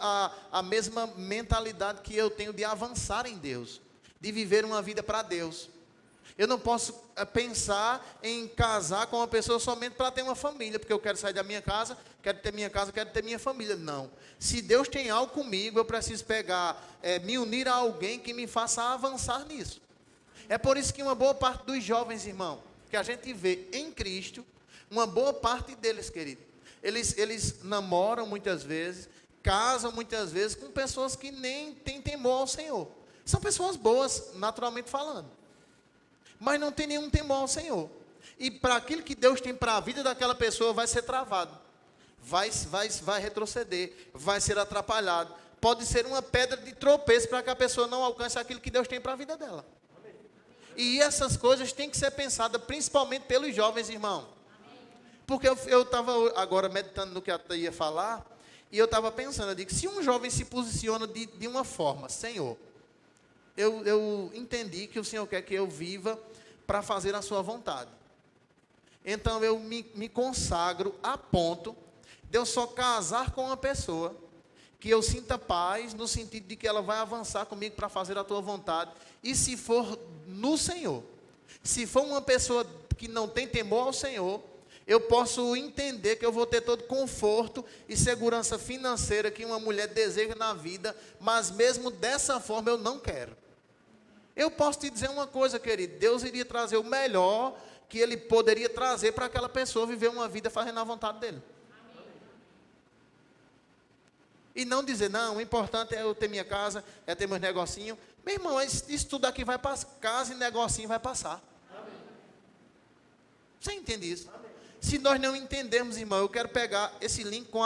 a mesma mentalidade que eu tenho de avançar em Deus, de viver uma vida para Deus. Eu não posso pensar em casar com uma pessoa somente para ter uma família, porque eu quero sair da minha casa, quero ter minha casa, quero ter minha família. Não. Se Deus tem algo comigo, eu preciso pegar, me unir a alguém que me faça avançar nisso. É por isso que uma boa parte dos jovens, irmão, que a gente vê em Cristo, uma boa parte deles, querido, eles namoram muitas vezes, casam muitas vezes com pessoas que nem têm temor ao Senhor. São pessoas boas, naturalmente falando, mas não tem nenhum temor ao Senhor. E para aquilo que Deus tem para a vida daquela pessoa, vai ser travado, vai retroceder, vai ser atrapalhado. Pode ser uma pedra de tropeço para que a pessoa não alcance aquilo que Deus tem para a vida dela. E essas coisas têm que ser pensadas principalmente pelos jovens, irmão. Porque eu estava agora meditando no que eu ia falar, e eu estava pensando, eu digo, se um jovem se posiciona de uma forma, Senhor, eu entendi que o Senhor quer que eu viva para fazer a sua vontade. Então eu me consagro a ponto de eu só casar com uma pessoa que eu sinta paz, no sentido de que ela vai avançar comigo para fazer a tua vontade, e se for no Senhor, se for uma pessoa que não tem temor ao Senhor, eu posso entender que eu vou ter todo conforto e segurança financeira que uma mulher deseja na vida, mas mesmo dessa forma eu não quero. Eu posso te dizer uma coisa, querido, Deus iria trazer o melhor que Ele poderia trazer para aquela pessoa viver uma vida fazendo a vontade dEle. E não dizer, não, o importante é eu ter minha casa, é ter meus negocinhos. Meu irmão, isso tudo aqui vai passar, casa e negocinho vai passar. Amém. Você entende isso? Amém. Se nós não entendermos, irmão, eu quero pegar esse link com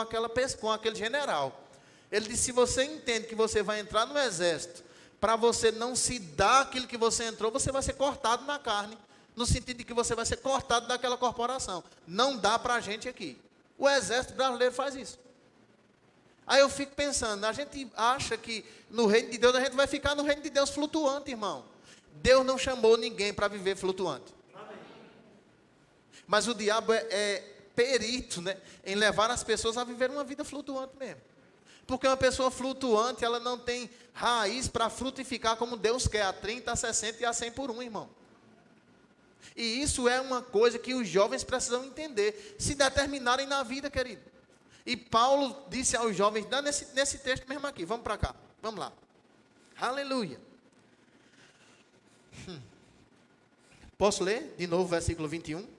aquele general. Ele disse, se você entende que você vai entrar no exército, para você não se dar aquilo que você entrou, você vai ser cortado na carne, no sentido de que você vai ser cortado daquela corporação. Não dá para a gente aqui. O exército brasileiro faz isso. Aí eu fico pensando, a gente acha que no reino de Deus, a gente vai ficar no reino de Deus flutuante, irmão. Deus não chamou ninguém para viver flutuante. Amém. Mas o diabo é perito, né, em levar as pessoas a viver uma vida flutuante mesmo. Porque uma pessoa flutuante, ela não tem raiz para frutificar como Deus quer, a 30, a 60 e a 100 por um, irmão. E isso é uma coisa que os jovens precisam entender, se determinarem na vida, querido. E Paulo disse aos jovens, nesse texto mesmo aqui, vamos para cá, vamos lá. Aleluia. Posso ler de novo o versículo 21? Amém.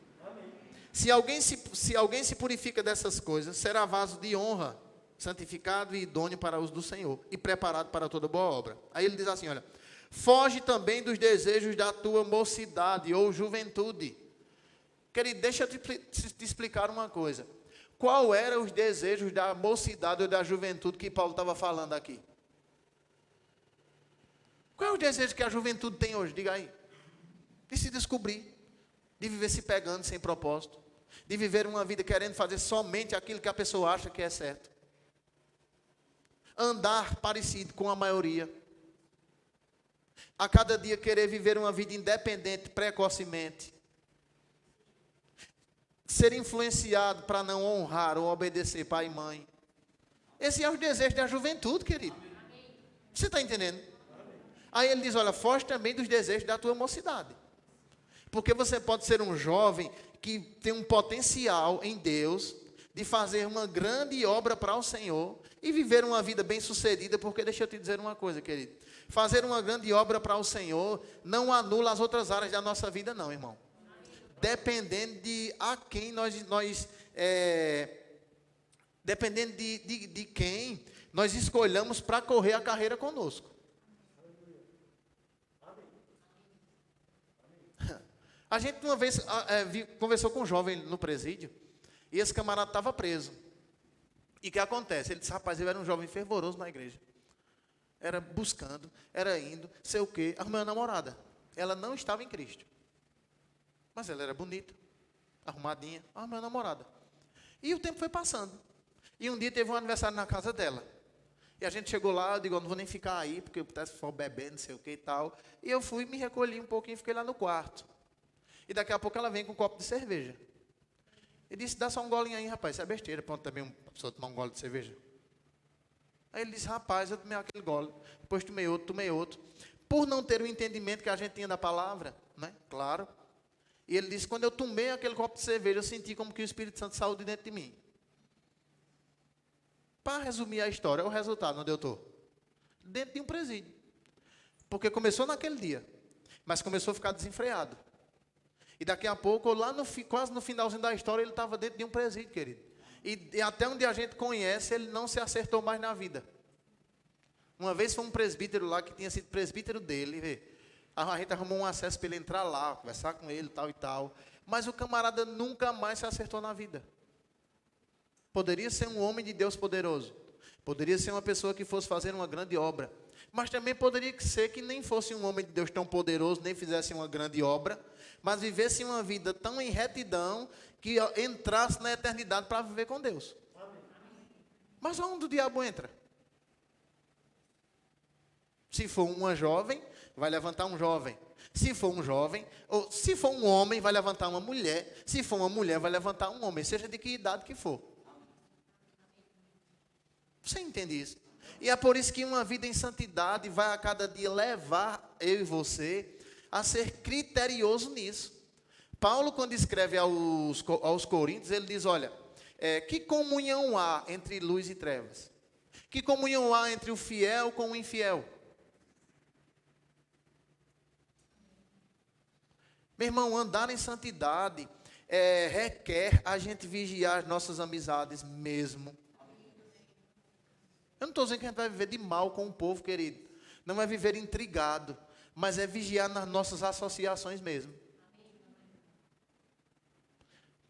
Se alguém se purifica dessas coisas, será vaso de honra, santificado e idôneo para o uso do Senhor, e preparado para toda boa obra. Aí ele diz assim, olha, foge também dos desejos da tua mocidade ou juventude. Querido, deixa eu te explicar uma coisa. Qual eram os desejos da mocidade ou da juventude que Paulo estava falando aqui? Qual é o desejo que a juventude tem hoje? Diga aí. De se descobrir, de viver se pegando sem propósito, de viver uma vida querendo fazer somente aquilo que a pessoa acha que é certo. Andar parecido com a maioria. A cada dia querer viver uma vida independente precocemente. Ser influenciado para não honrar ou obedecer pai e mãe. Esse é o desejo da juventude, querido. Você está entendendo? Aí ele diz, olha, foge também dos desejos da tua mocidade. Porque você pode ser um jovem que tem um potencial em Deus de fazer uma grande obra para o Senhor e viver uma vida bem-sucedida, porque deixa eu te dizer uma coisa, querido. Fazer uma grande obra para o Senhor não anula as outras áreas da nossa vida, não, irmão. Dependendo de a quem dependendo de quem nós escolhamos para correr a carreira conosco. A gente uma vez conversou com um jovem no presídio, e esse camarada estava preso. E o que acontece? Ele disse, rapaz, eu era um jovem fervoroso na igreja. Era buscando, era indo, sei o quê. Arrumei uma namorada. Ela não estava em Cristo. Mas ela era bonita, arrumadinha, arrumei uma namorada. E o tempo foi passando. E um dia teve um aniversário na casa dela. E a gente chegou lá, eu digo, eu não vou nem ficar aí, porque eu pudesse for beber, não sei o que e tal. E eu fui, me recolhi um pouquinho, fiquei lá no quarto. E daqui a pouco ela vem com um copo de cerveja. E disse, dá só um golinho aí, rapaz, isso é besteira, pronto, também uma pessoa tomar um gole de cerveja. Aí ele disse, rapaz, eu tomei aquele gole, depois tomei outro. Por não ter o entendimento que a gente tinha da palavra, né, claro. E ele disse, quando eu tomei aquele copo de cerveja, eu senti como que o Espírito Santo saiu de dentro de mim. Para resumir a história, o resultado, onde eu estou? Dentro de um presídio. Porque começou naquele dia, mas começou a ficar desenfreado. E daqui a pouco, lá quase no finalzinho da história, ele estava dentro de um presídio, querido. E até onde a gente conhece, ele não se acertou mais na vida. Uma vez foi um presbítero lá, que tinha sido presbítero dele, a gente arrumou um acesso para ele entrar lá, conversar com ele, tal e tal. Mas o camarada nunca mais se acertou na vida. Poderia ser um homem de Deus poderoso. Poderia ser uma pessoa que fosse fazer uma grande obra. Mas também poderia ser que nem fosse um homem de Deus tão poderoso, nem fizesse uma grande obra, mas vivesse uma vida tão em retidão que entrasse na eternidade para viver com Deus. Mas onde o diabo entra? Se for uma jovem, vai levantar um jovem. Se for um jovem, ou se for um homem, vai levantar uma mulher. Se for uma mulher, vai levantar um homem, seja de que idade que for. Você entende isso? E é por isso que uma vida em santidade vai a cada dia levar eu e você a ser criterioso nisso. Paulo, quando escreve aos Coríntios, ele diz, olha, que comunhão há entre luz e trevas? Que comunhão há entre o fiel com o infiel? Meu irmão, andar em santidade requer a gente vigiar as nossas amizades mesmo. Eu não estou dizendo que a gente vai viver de mal com o povo, querido. Não é viver intrigado, mas é vigiar nas nossas associações mesmo.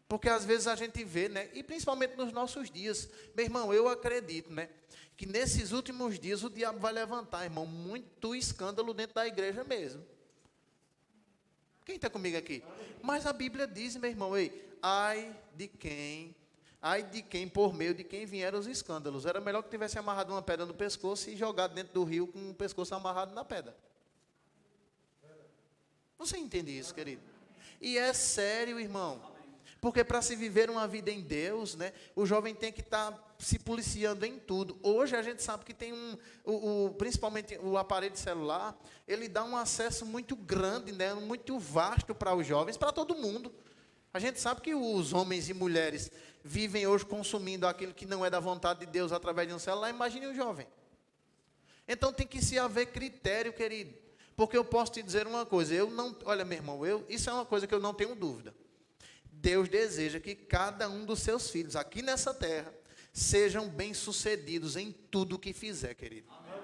Porque às vezes a gente vê, né, e principalmente nos nossos dias, meu irmão, eu acredito, né, que nesses últimos dias o diabo vai levantar, irmão, muito escândalo dentro da igreja mesmo. Quem está comigo aqui? Mas a Bíblia diz, meu irmão, ai de quem por meio de quem vieram os escândalos. Era melhor que tivesse amarrado uma pedra no pescoço e jogado dentro do rio com o pescoço amarrado na pedra. Você entende isso, querido? E é sério, irmão. Porque para se viver uma vida em Deus, né, o jovem tem que estar se policiando em tudo. Hoje a gente sabe que tem principalmente o aparelho celular, ele dá um acesso muito grande, né, muito vasto para os jovens, para todo mundo. A gente sabe que os homens e mulheres vivem hoje consumindo aquilo que não é da vontade de Deus através de um celular. Imagine o jovem. Então tem que se haver critério, querido. Porque eu posso te dizer uma coisa, olha, meu irmão, isso é uma coisa que eu não tenho dúvida. Deus deseja que cada um dos seus filhos aqui nessa terra sejam bem-sucedidos em tudo o que fizer, querido. Amém.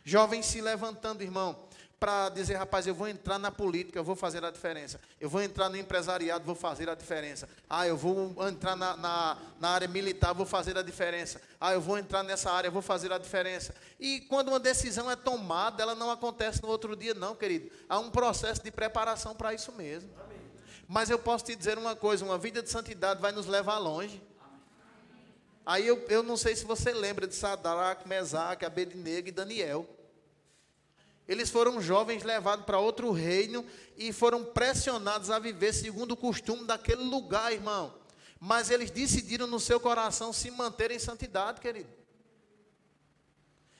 Jovens se levantando, irmão, para dizer, rapaz, eu vou entrar na política, eu vou fazer a diferença. Eu vou entrar no empresariado, vou fazer a diferença. Eu vou entrar na área militar, vou fazer a diferença. Eu vou entrar nessa área, vou fazer a diferença. E quando uma decisão é tomada, ela não acontece no outro dia, não, querido. Há um processo de preparação para isso mesmo. Amém. Mas eu posso te dizer uma coisa, uma vida de santidade vai nos levar longe. Aí eu não sei se você lembra de Sadraque, Mesaque, Abednego e Daniel. Eles foram jovens levados para outro reino e foram pressionados a viver segundo o costume daquele lugar, irmão. Mas eles decidiram no seu coração se manter em santidade, querido.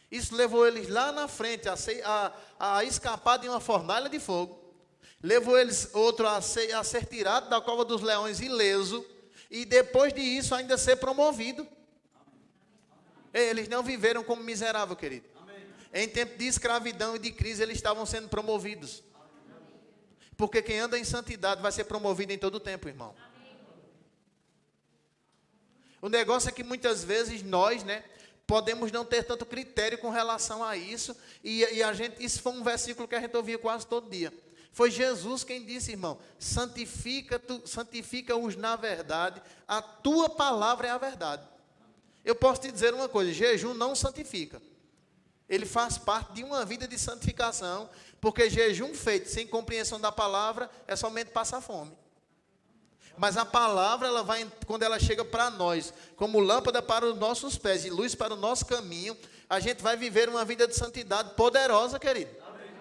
Isso levou eles lá na frente a escapar de uma fornalha de fogo. Levou eles outro a ser tirado da cova dos leões ileso. E depois disso ainda ser promovido. Eles não viveram como miserável, querido. Em tempo de escravidão e de crise, eles estavam sendo promovidos. Porque quem anda em santidade vai ser promovido em todo o tempo, irmão. O negócio é que muitas vezes nós, podemos não ter tanto critério com relação a isso. E isso foi um versículo que a gente ouvia quase todo dia. Foi Jesus quem disse, irmão, santifica-os na verdade, a tua palavra é a verdade. Eu posso te dizer uma coisa, jejum não santifica. Ele faz parte de uma vida de santificação, porque jejum feito sem compreensão da palavra é somente passar fome. Mas a palavra, quando ela chega para nós, como lâmpada para os nossos pés e luz para o nosso caminho, a gente vai viver uma vida de santidade poderosa, querido. Amém.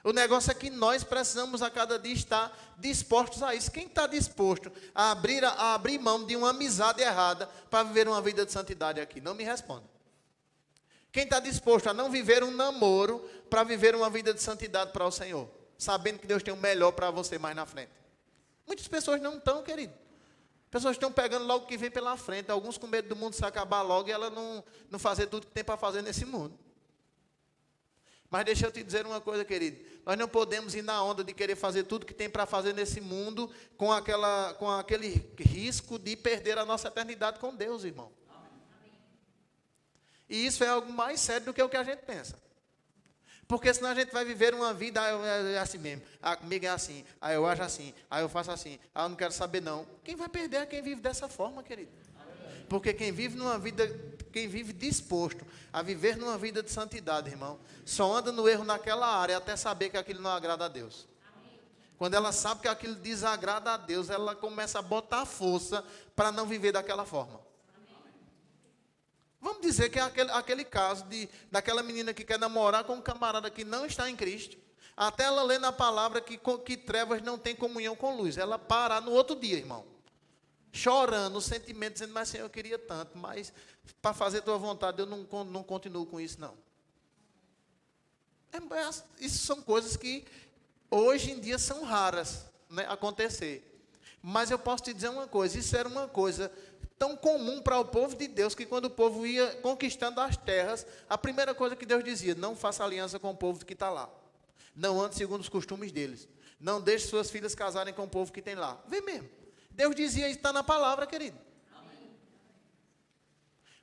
O negócio é que nós precisamos a cada dia estar dispostos a isso. Quem está disposto a abrir mão de uma amizade errada para viver uma vida de santidade aqui? Não me responda. Quem está disposto a não viver um namoro para viver uma vida de santidade para o Senhor? Sabendo que Deus tem o melhor para você mais na frente. Muitas pessoas não estão, querido. Pessoas estão pegando logo o que vem pela frente. Alguns com medo do mundo se acabar logo e ela não fazer tudo que tem para fazer nesse mundo. Mas deixa eu te dizer uma coisa, querido. Nós não podemos ir na onda de querer fazer tudo que tem para fazer nesse mundo com aquele risco de perder a nossa eternidade com Deus, irmão. E isso é algo mais sério do que o que a gente pensa. Porque senão a gente vai viver uma vida, é assim mesmo. Comigo é assim, eu acho assim, eu faço assim, eu não quero saber não. Quem vai perder é quem vive dessa forma, querido. Porque quem vive disposto a viver numa vida de santidade, irmão, só anda no erro naquela área até saber que aquilo não agrada a Deus. Quando ela sabe que aquilo desagrada a Deus, ela começa a botar força para não viver daquela forma. Vamos dizer que é aquele caso daquela menina que quer namorar com um camarada que não está em Cristo. Até ela lê na palavra que trevas não tem comunhão com luz. Ela para no outro dia, irmão. Chorando, o sentimento, dizendo, mas Senhor, eu queria tanto, mas para fazer tua vontade eu não continuo com isso, não. Isso são coisas que hoje em dia são raras, acontecer. Mas eu posso te dizer uma coisa, isso era uma coisa tão comum para o povo de Deus, que quando o povo ia conquistando as terras, a primeira coisa que Deus dizia, não faça aliança com o povo que está lá. Não ande segundo os costumes deles. Não deixe suas filhas casarem com o povo que tem lá. Vê mesmo. Deus dizia, isso está na palavra, querido. Amém.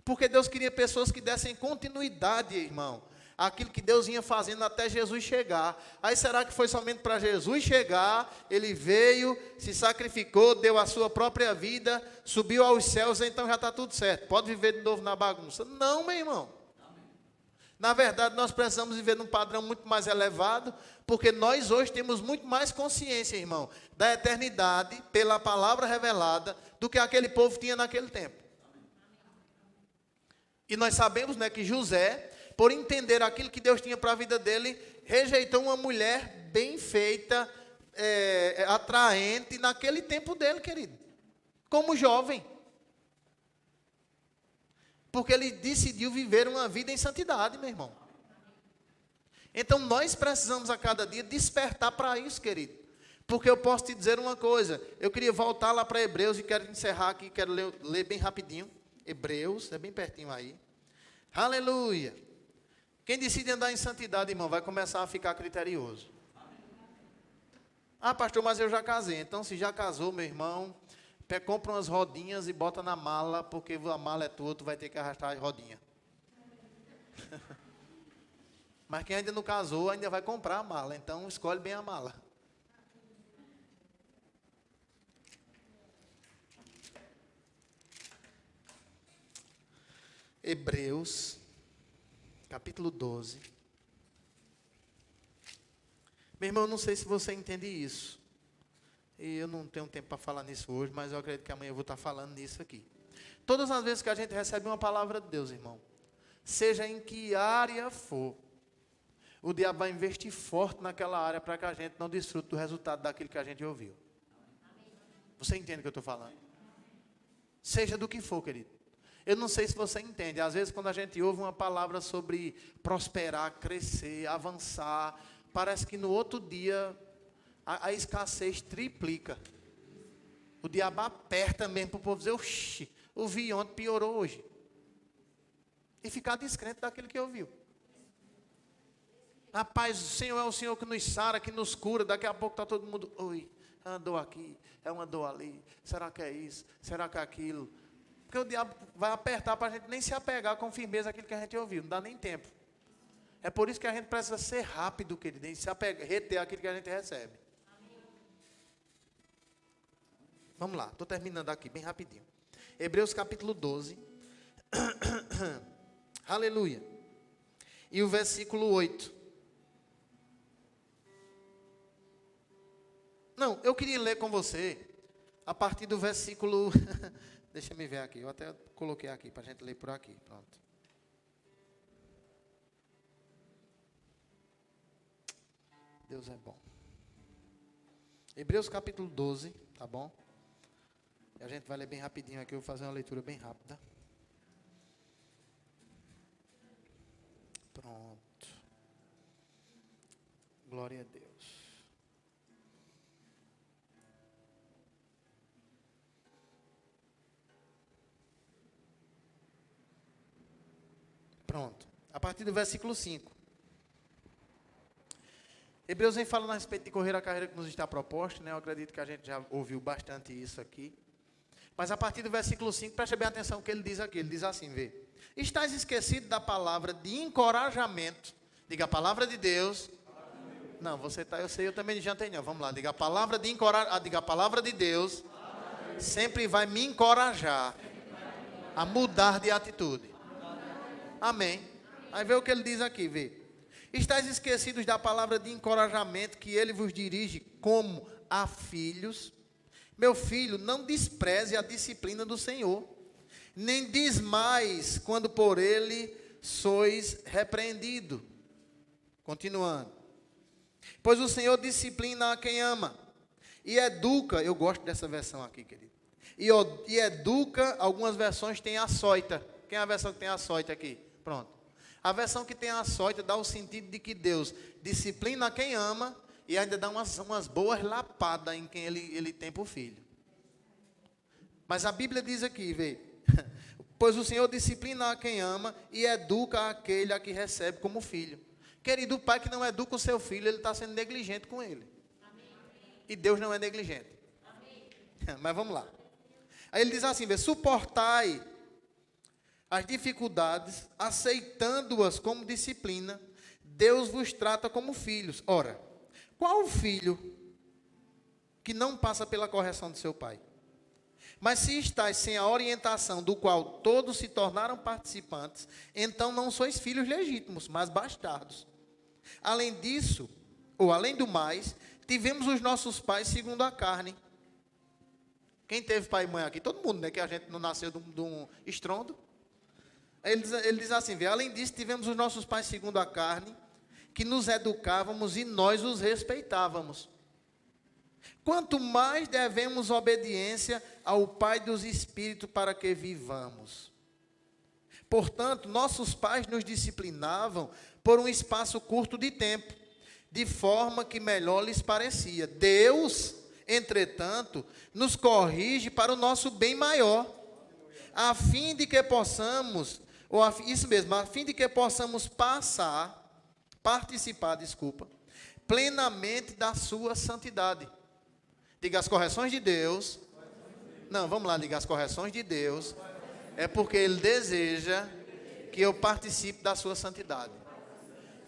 Porque Deus queria pessoas que dessem continuidade, irmão. Aquilo que Deus ia fazendo até Jesus chegar. Aí será que foi somente para Jesus chegar? Ele veio, se sacrificou, deu a sua própria vida, subiu aos céus, então já está tudo certo. Pode viver de novo na bagunça. Não, meu irmão. Na verdade, nós precisamos viver num padrão muito mais elevado, porque nós hoje temos muito mais consciência, irmão, da eternidade, pela palavra revelada, do que aquele povo tinha naquele tempo. E nós sabemos, que José, por entender aquilo que Deus tinha para a vida dele, rejeitou uma mulher bem feita, atraente, naquele tempo dele, querido, como jovem. Porque ele decidiu viver uma vida em santidade, meu irmão. Então, nós precisamos a cada dia despertar para isso, querido. Porque eu posso te dizer uma coisa, eu queria voltar lá para Hebreus e quero encerrar aqui, quero ler bem rapidinho. Hebreus, é bem pertinho aí. Aleluia. Quem decide andar em santidade, irmão, vai começar a ficar criterioso. Pastor, mas eu já casei. Então, se já casou, meu irmão, compra umas rodinhas e bota na mala, porque a mala é tua, tu vai ter que arrastar a rodinha. Mas quem ainda não casou, ainda vai comprar a mala. Então, escolhe bem a mala. Hebreus, capítulo 12. Meu irmão, eu não sei se você entende isso. E eu não tenho tempo para falar nisso hoje, mas eu acredito que amanhã eu vou estar falando nisso aqui. Todas as vezes que a gente recebe uma palavra de Deus, irmão, seja em que área for, o diabo vai investir forte naquela área para que a gente não desfrute do resultado daquilo que a gente ouviu. Você entende o que eu estou falando? Seja do que for, querido. Eu não sei se você entende. Às vezes, quando a gente ouve uma palavra sobre prosperar, crescer, avançar, parece que no outro dia a escassez triplica. O diabo aperta mesmo para o povo dizer, oxi, ouvi ontem, piorou hoje. E ficar descrente daquilo que ouviu. Rapaz, o Senhor é o Senhor que nos sara, que nos cura. Daqui a pouco está todo mundo, oi, é uma dor aqui, é uma dor ali. Será que é isso? Será que é aquilo? Porque o diabo vai apertar para a gente nem se apegar com firmeza àquilo que a gente ouviu. Não dá nem tempo. É por isso que a gente precisa ser rápido, querido, e se apegar, reter aquilo que a gente recebe. Vamos lá, estou terminando aqui, bem rapidinho. Hebreus capítulo 12. Aleluia. E o versículo 8. Não, eu queria ler com você a partir do versículo... Deixa eu ver aqui, eu até coloquei aqui para a gente ler por aqui, pronto. Deus é bom. Hebreus capítulo 12, tá bom? E a gente vai ler bem rapidinho aqui, eu vou fazer uma leitura bem rápida. Pronto. Glória a Deus. Pronto. A partir do versículo 5. Hebreus vem falando a respeito de correr a carreira que nos está proposta, né? Eu acredito que a gente já ouviu bastante isso aqui. Mas a partir do versículo 5, preste bem atenção no que ele diz aqui. Ele diz assim, vê. Estás esquecido da palavra de encorajamento. Diga a palavra de Deus. Não, você está, eu sei, eu também já tenho. Vamos lá, diga a palavra de encorajamento. Diga a palavra de Deus. Sempre vai me encorajar a mudar de atitude. Amém. Aí vê o que ele diz aqui, vê. Estais esquecidos da palavra de encorajamento que ele vos dirige como a filhos. Meu filho, não despreze a disciplina do Senhor, nem desmais quando por ele sois repreendido. Continuando. Pois o Senhor disciplina a quem ama e educa, eu gosto dessa versão aqui, querido. E educa, algumas versões têm açoita. Quem é a versão que tem açoita aqui? Pronto. A versão que tem açoita dá o sentido de que Deus disciplina a quem ama e ainda dá umas boas lapadas em quem ele tem por filho. Mas a Bíblia diz aqui, vê. Pois o Senhor disciplina a quem ama e educa aquele a que recebe como filho. Querido, o pai que não educa o seu filho, ele está sendo negligente com ele. Amém. E Deus não é negligente. Amém. Mas vamos lá. Aí ele diz assim, vê, suportai as dificuldades, aceitando-as como disciplina, Deus vos trata como filhos. Ora, qual o filho que não passa pela correção do seu pai? Mas se estáis sem a orientação do qual todos se tornaram participantes, então não sois filhos legítimos, mas bastardos. Além disso, ou além do mais, tivemos os nossos pais segundo a carne. Quem teve pai e mãe aqui? Todo mundo, né? Que a gente não nasceu de um estrondo. Ele diz assim, vê, além disso, tivemos os nossos pais segundo a carne, que nos educávamos e nós os respeitávamos. Quanto mais devemos obediência ao Pai dos Espíritos para que vivamos. Portanto, nossos pais nos disciplinavam por um espaço curto de tempo, de forma que melhor lhes parecia. Deus, entretanto, nos corrige para o nosso bem maior, a fim de que possamos, a fim de que possamos participar, plenamente da sua santidade. Diga as correções de Deus. Não, vamos lá, diga as correções de Deus. É porque Ele deseja que eu participe da sua santidade.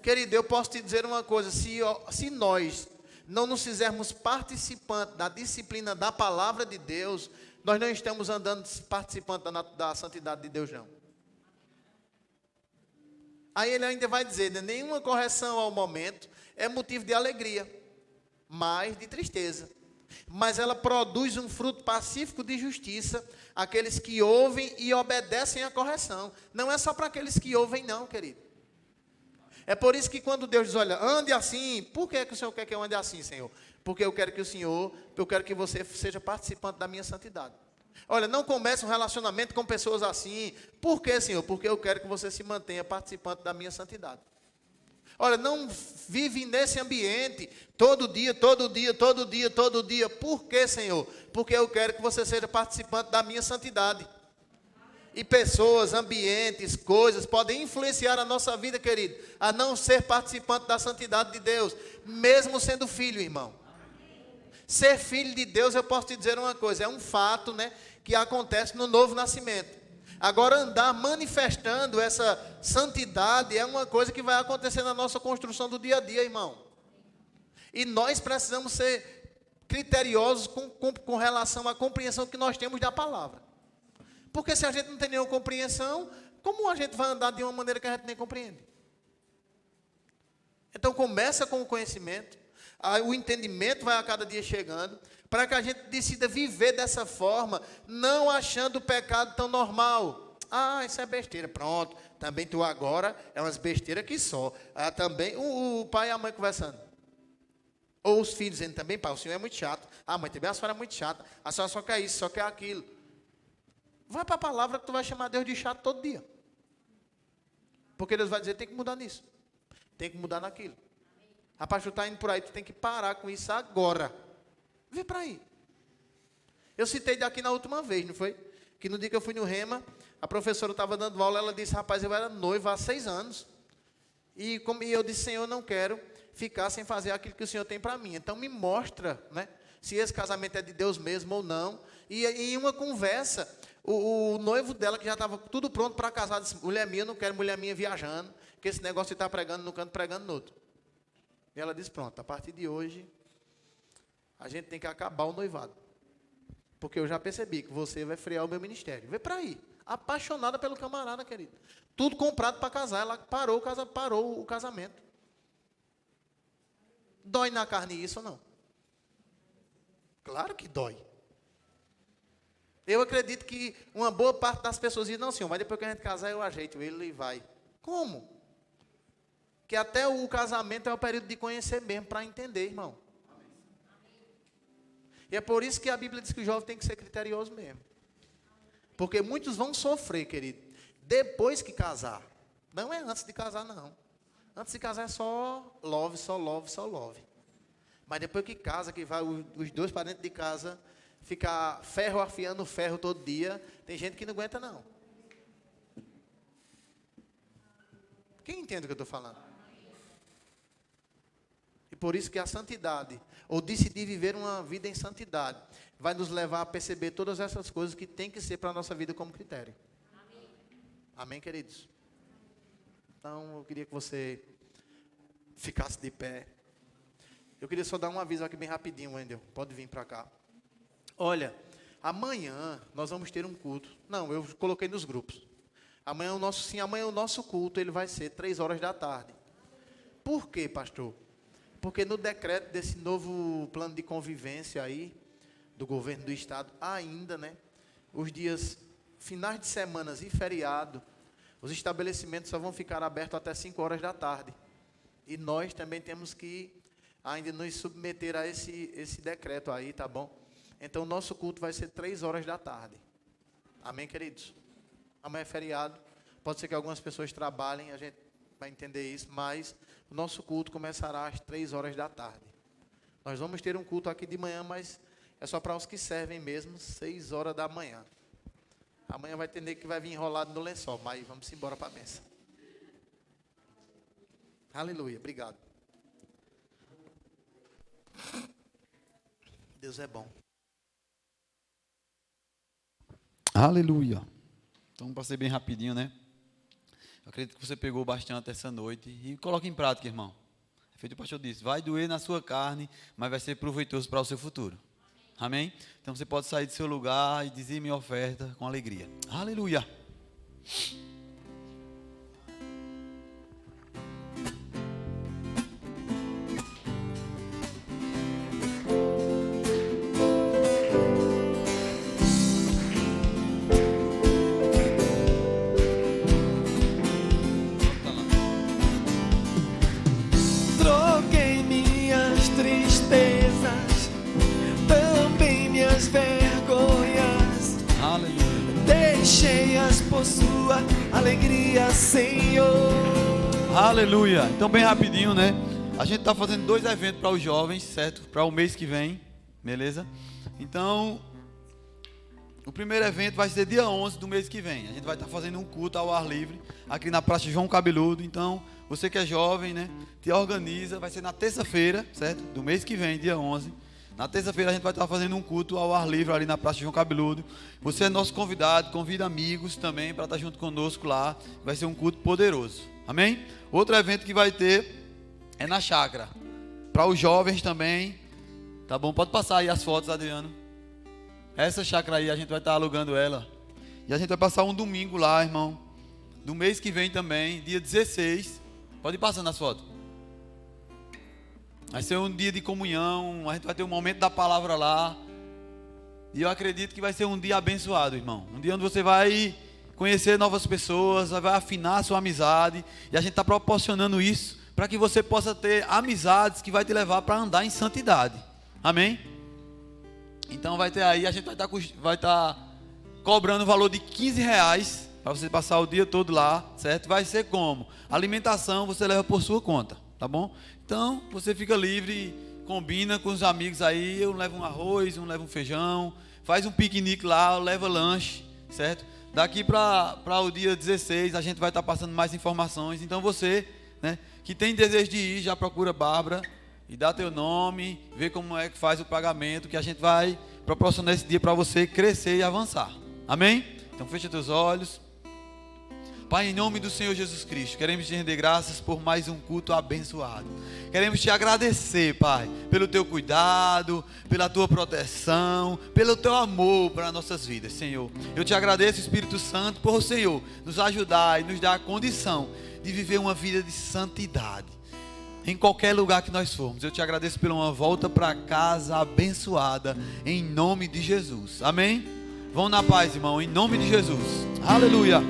Querido, eu posso te dizer uma coisa, se nós não nos fizermos participantes da disciplina da palavra de Deus, nós não estamos andando participando da santidade de Deus, não. Aí ele ainda vai dizer, né, nenhuma correção ao momento é motivo de alegria, mas de tristeza. Mas ela produz um fruto pacífico de justiça, aqueles que ouvem e obedecem à correção. Não é só para aqueles que ouvem, não, querido. É por isso que quando Deus diz, olha, ande assim, por que o Senhor quer que eu ande assim, Senhor? Porque eu quero que você seja participante da minha santidade. Olha, não comece um relacionamento com pessoas assim. Por que, Senhor? Porque eu quero que você se mantenha participante da minha santidade. Olha, não vive nesse ambiente todo dia. Por que, Senhor? Porque eu quero que você seja participante da minha santidade. E pessoas, ambientes, coisas podem influenciar a nossa vida, querido, a não ser participante da santidade de Deus, mesmo sendo filho, irmão. Ser filho de Deus, eu posso te dizer uma coisa, é um fato, né, que acontece no novo nascimento. Agora, andar manifestando essa santidade é uma coisa que vai acontecer na nossa construção do dia a dia, irmão. E nós precisamos ser criteriosos com relação à compreensão que nós temos da palavra. Porque se a gente não tem nenhuma compreensão, como a gente vai andar de uma maneira que a gente nem compreende? Então começa com o conhecimento, o entendimento vai a cada dia chegando, para que a gente decida viver dessa forma, não achando o pecado tão normal. Ah, isso é besteira, pronto, também tu agora é umas besteiras que só. Também o pai e a mãe conversando. Ou os filhos dizendo também, pai, o senhor é muito chato. Ah, mãe, também a senhora é muito chata. A senhora só quer isso, só quer aquilo. Vai para a palavra que tu vai chamar Deus de chato todo dia. Porque Deus vai dizer, tem que mudar nisso. Tem que mudar naquilo. Rapaz, tu está indo por aí, tu tem que parar com isso agora. Vê para aí. Eu citei daqui na última vez, não foi? Que no dia que eu fui no Rema, a professora estava dando aula, ela disse, rapaz, eu era noiva há 6 anos. E eu disse, Senhor, eu não quero ficar sem fazer aquilo que o Senhor tem para mim. Então me mostra, né, se esse casamento é de Deus mesmo ou não. E em uma conversa, o noivo dela, que já estava tudo pronto para casar, disse, mulher minha, eu não quero mulher minha viajando, que esse negócio de estar pregando num canto, pregando no outro. E ela disse, pronto, a partir de hoje, a gente tem que acabar o noivado. Porque eu já percebi que você vai frear o meu ministério. Vê para aí. Apaixonada pelo camarada, querido. Tudo comprado para casar. Ela parou o casamento. Dói na carne isso ou não? Claro que dói. Eu acredito que uma boa parte das pessoas dizem, não, senhor, mas depois que a gente casar eu ajeito ele e vai. Como? Que até o casamento é o período de conhecer mesmo, para entender, irmão. E é por isso que a Bíblia diz que o jovem tem que ser criterioso mesmo. Porque muitos vão sofrer, querido, depois que casar. Não é antes de casar, não. Antes de casar é só love. Mas depois que casa, que vai os dois para dentro de casa, ficar ferro afiando ferro todo dia, tem gente que não aguenta, não. Quem entende o que eu estou falando? E por isso que a santidade, ou decidir viver uma vida em santidade, vai nos levar a perceber todas essas coisas que tem que ser para a nossa vida como critério. Amém. Amém, queridos? Então, eu queria que você ficasse de pé. Eu queria só dar um aviso aqui bem rapidinho, Wendel. Pode vir para cá. Olha, amanhã nós vamos ter um culto. Não, eu coloquei nos grupos. Amanhã o nosso culto ele vai ser 3 horas da tarde. Por quê, pastor? Porque no decreto desse novo plano de convivência aí, do governo do estado, ainda, né, os dias, finais de semanas e feriado, os estabelecimentos só vão ficar abertos até 5 horas da tarde. E nós também temos que ainda nos submeter a esse decreto aí, tá bom? Então, o nosso culto vai ser 3 horas da tarde. Amém, queridos? Amanhã é feriado, pode ser que algumas pessoas trabalhem, a gente vai entender isso, mas o nosso culto começará às 3 horas da tarde. Nós vamos ter um culto aqui de manhã, mas é só para os que servem mesmo, 6 horas da manhã. Amanhã vai ter que vai vir enrolado no lençol, mas vamos embora para a bênção. Aleluia, obrigado. Deus é bom. Aleluia. Então, para ser bem rapidinho, né? Eu acredito que você pegou bastante essa noite e coloque em prática, irmão. Feito o pastor disse, vai doer na sua carne, mas vai ser proveitoso para o seu futuro. Amém? Então você pode sair do seu lugar e dizer minha oferta com alegria. Aleluia. Troquei minhas tristezas, também minhas vergonhas. Aleluia. Deixei-as por sua alegria, Senhor. Aleluia. Então bem rapidinho, né? A gente está fazendo 2 eventos para os jovens, certo? Para o mês que vem, beleza? Então, o primeiro evento vai ser dia 11 do mês que vem. A gente vai estar fazendo um culto ao ar livre, aqui na Praça João Cabeludo. Então, você que é jovem, né? Te organiza, vai ser na terça-feira, certo? Do mês que vem, dia 11. Na terça-feira a gente vai estar fazendo um culto ao ar livre ali na Praça João Cabeludo. Você é nosso convidado, convida amigos também para estar junto conosco lá. Vai ser um culto poderoso. Amém? Outro evento que vai ter é na chácara. Para os jovens também. Tá bom? Pode passar aí as fotos, Adriano. Essa chácara aí a gente vai estar alugando ela. E a gente vai passar um domingo lá, irmão. Do mês que vem também, dia 16. Pode ir passando as fotos. Vai ser um dia de comunhão. A gente vai ter um momento da palavra lá. E eu acredito que vai ser um dia abençoado, irmão. Um dia onde você vai conhecer novas pessoas, vai afinar a sua amizade. E a gente está proporcionando isso para que você possa ter amizades que vai te levar para andar em santidade. Amém? Então vai ter aí, a gente vai estar cobrando o valor de R$15 para você passar o dia todo lá, certo? Vai ser como? Alimentação você leva por sua conta, tá bom? Então você fica livre, combina com os amigos aí, eu levo um arroz, um leva um feijão, faz um piquenique lá, leva lanche, certo? Daqui para o dia 16 a gente vai estar passando mais informações, então você, né, que tem desejo de ir, já procura a Bárbara e dá teu nome, vê como é que faz o pagamento, que a gente vai proporcionar esse dia para você crescer e avançar. Amém? Então fecha teus olhos. Pai, em nome do Senhor Jesus Cristo, queremos te render graças por mais um culto abençoado. Queremos te agradecer, Pai, pelo teu cuidado, pela tua proteção, pelo teu amor para nossas vidas, Senhor. Eu te agradeço, Espírito Santo, por o Senhor nos ajudar e nos dar a condição de viver uma vida de santidade. Em qualquer lugar que nós formos, eu te agradeço por uma volta para casa abençoada, em nome de Jesus. Amém? Vão na paz, irmão, em nome de Jesus. Aleluia.